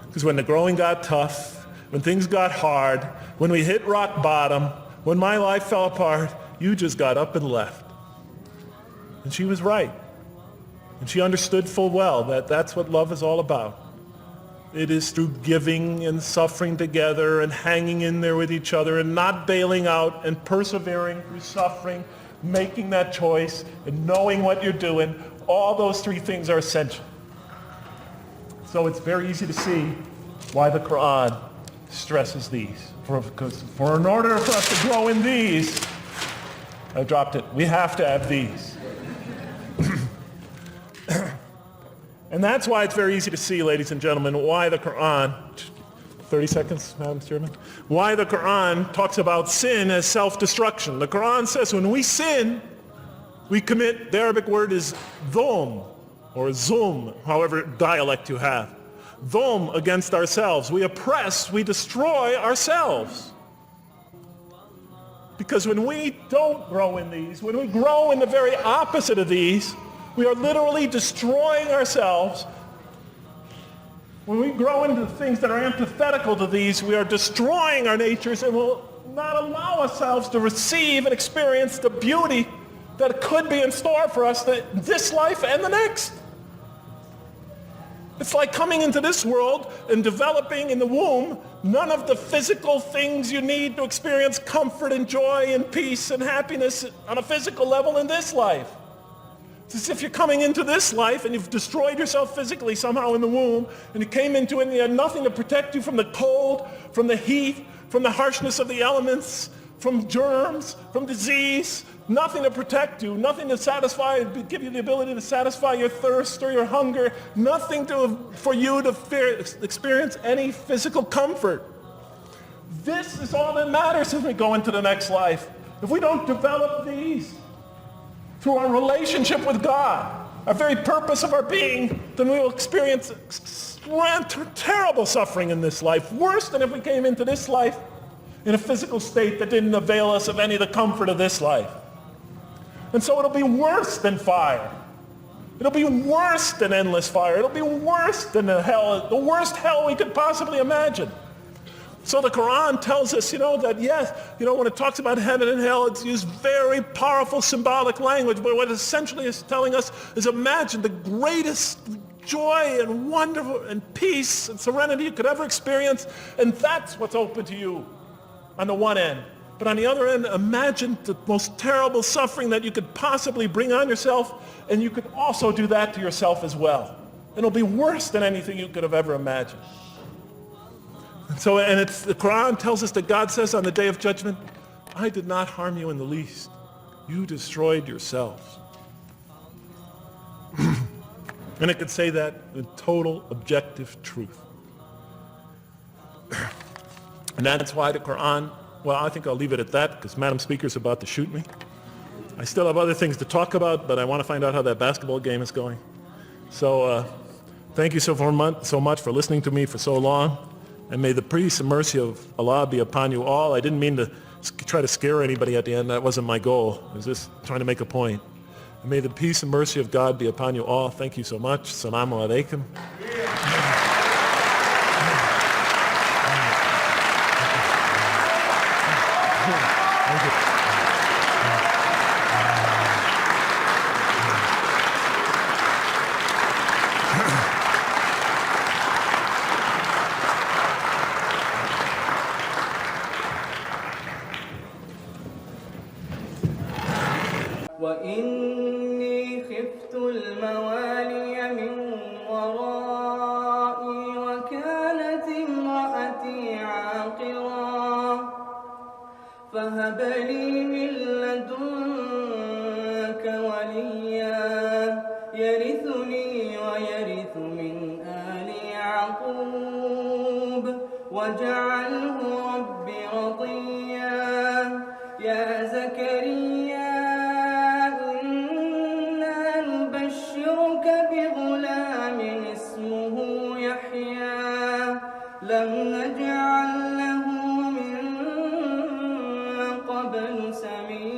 Because when the going got tough, when things got hard, when we hit rock bottom, when my life fell apart, you just got up and left. And she was right. And she understood full well that that's what love is all about. It is through giving and suffering together and hanging in there with each other and not bailing out and persevering through suffering, making that choice and knowing what you're doing. All those three things are essential. So it's very easy to see why the Qur'an stresses these. For in order for us to grow in these, I dropped it, we have to have these. And that's why it's very easy to see, ladies and gentlemen, why the Qur'an, 30 seconds, Madam Chairman, why the Qur'an talks about sin as self-destruction. The Qur'an says when we sin, we commit, the Arabic word is dhulm, or zulm, however dialect you have. Dhulm against ourselves. We oppress, we destroy ourselves. Because when we don't grow in these, when we grow in the very opposite of these, we are literally destroying ourselves. When we grow into things that are antithetical to these, we are destroying our natures and will not allow ourselves to receive and experience the beauty that could be in store for us this life and the next. It's like coming into this world and developing in the womb none of the physical things you need to experience comfort and joy and peace and happiness on a physical level in this life. It's as if you're coming into this life and you've destroyed yourself physically somehow in the womb, and you came into it and you had nothing to protect you from the cold, from the heat, from the harshness of the elements, from germs, from disease, nothing to protect you, nothing to satisfy, give you the ability to satisfy your thirst or your hunger, nothing for you to experience any physical comfort. This is all that matters as we go into the next life. If we don't develop these through our relationship with God, our very purpose of our being, then we will experience terrible suffering in this life, worse than if we came into this life in a physical state that didn't avail us of any of the comfort of this life. And so it'll be worse than fire. It'll be worse than endless fire. It'll be worse than the worst hell we could possibly imagine. So the Qur'an tells us, that yes, when it talks about heaven and hell, it's used very powerful symbolic language, but what it essentially is telling us is imagine the greatest joy and wonderful and peace and serenity you could ever experience. And that's what's open to you on the one end. But on the other end, imagine the most terrible suffering that you could possibly bring on yourself, and you could also do that to yourself as well. It'll be worse than anything you could have ever imagined. And it's the Qur'an tells us that God says on the Day of Judgment, I did not harm you in the least. You destroyed yourselves. And it could say that with total objective truth. And that's why the Qur'an, well, I think I'll leave it at that because Madam Speaker's about to shoot me. I still have other things to talk about, but I want to find out how that basketball game is going. So thank you so much for listening to me for so long. And may the peace and mercy of Allah be upon you all. I didn't mean to try to scare anybody at the end. That wasn't my goal. I was just trying to make a point. And may the peace and mercy of God be upon you all. Thank you so much. Assalamu alaikum. وإني خفت الموالي من ورائي وكانت امرأتي عاقرا فهب لي من لدنك وليا يرثني ويرث من آل يعقوب واجعله رب رضيا يا زكريا بغلام اسمه يحيى لم نجعل له من قبل سميا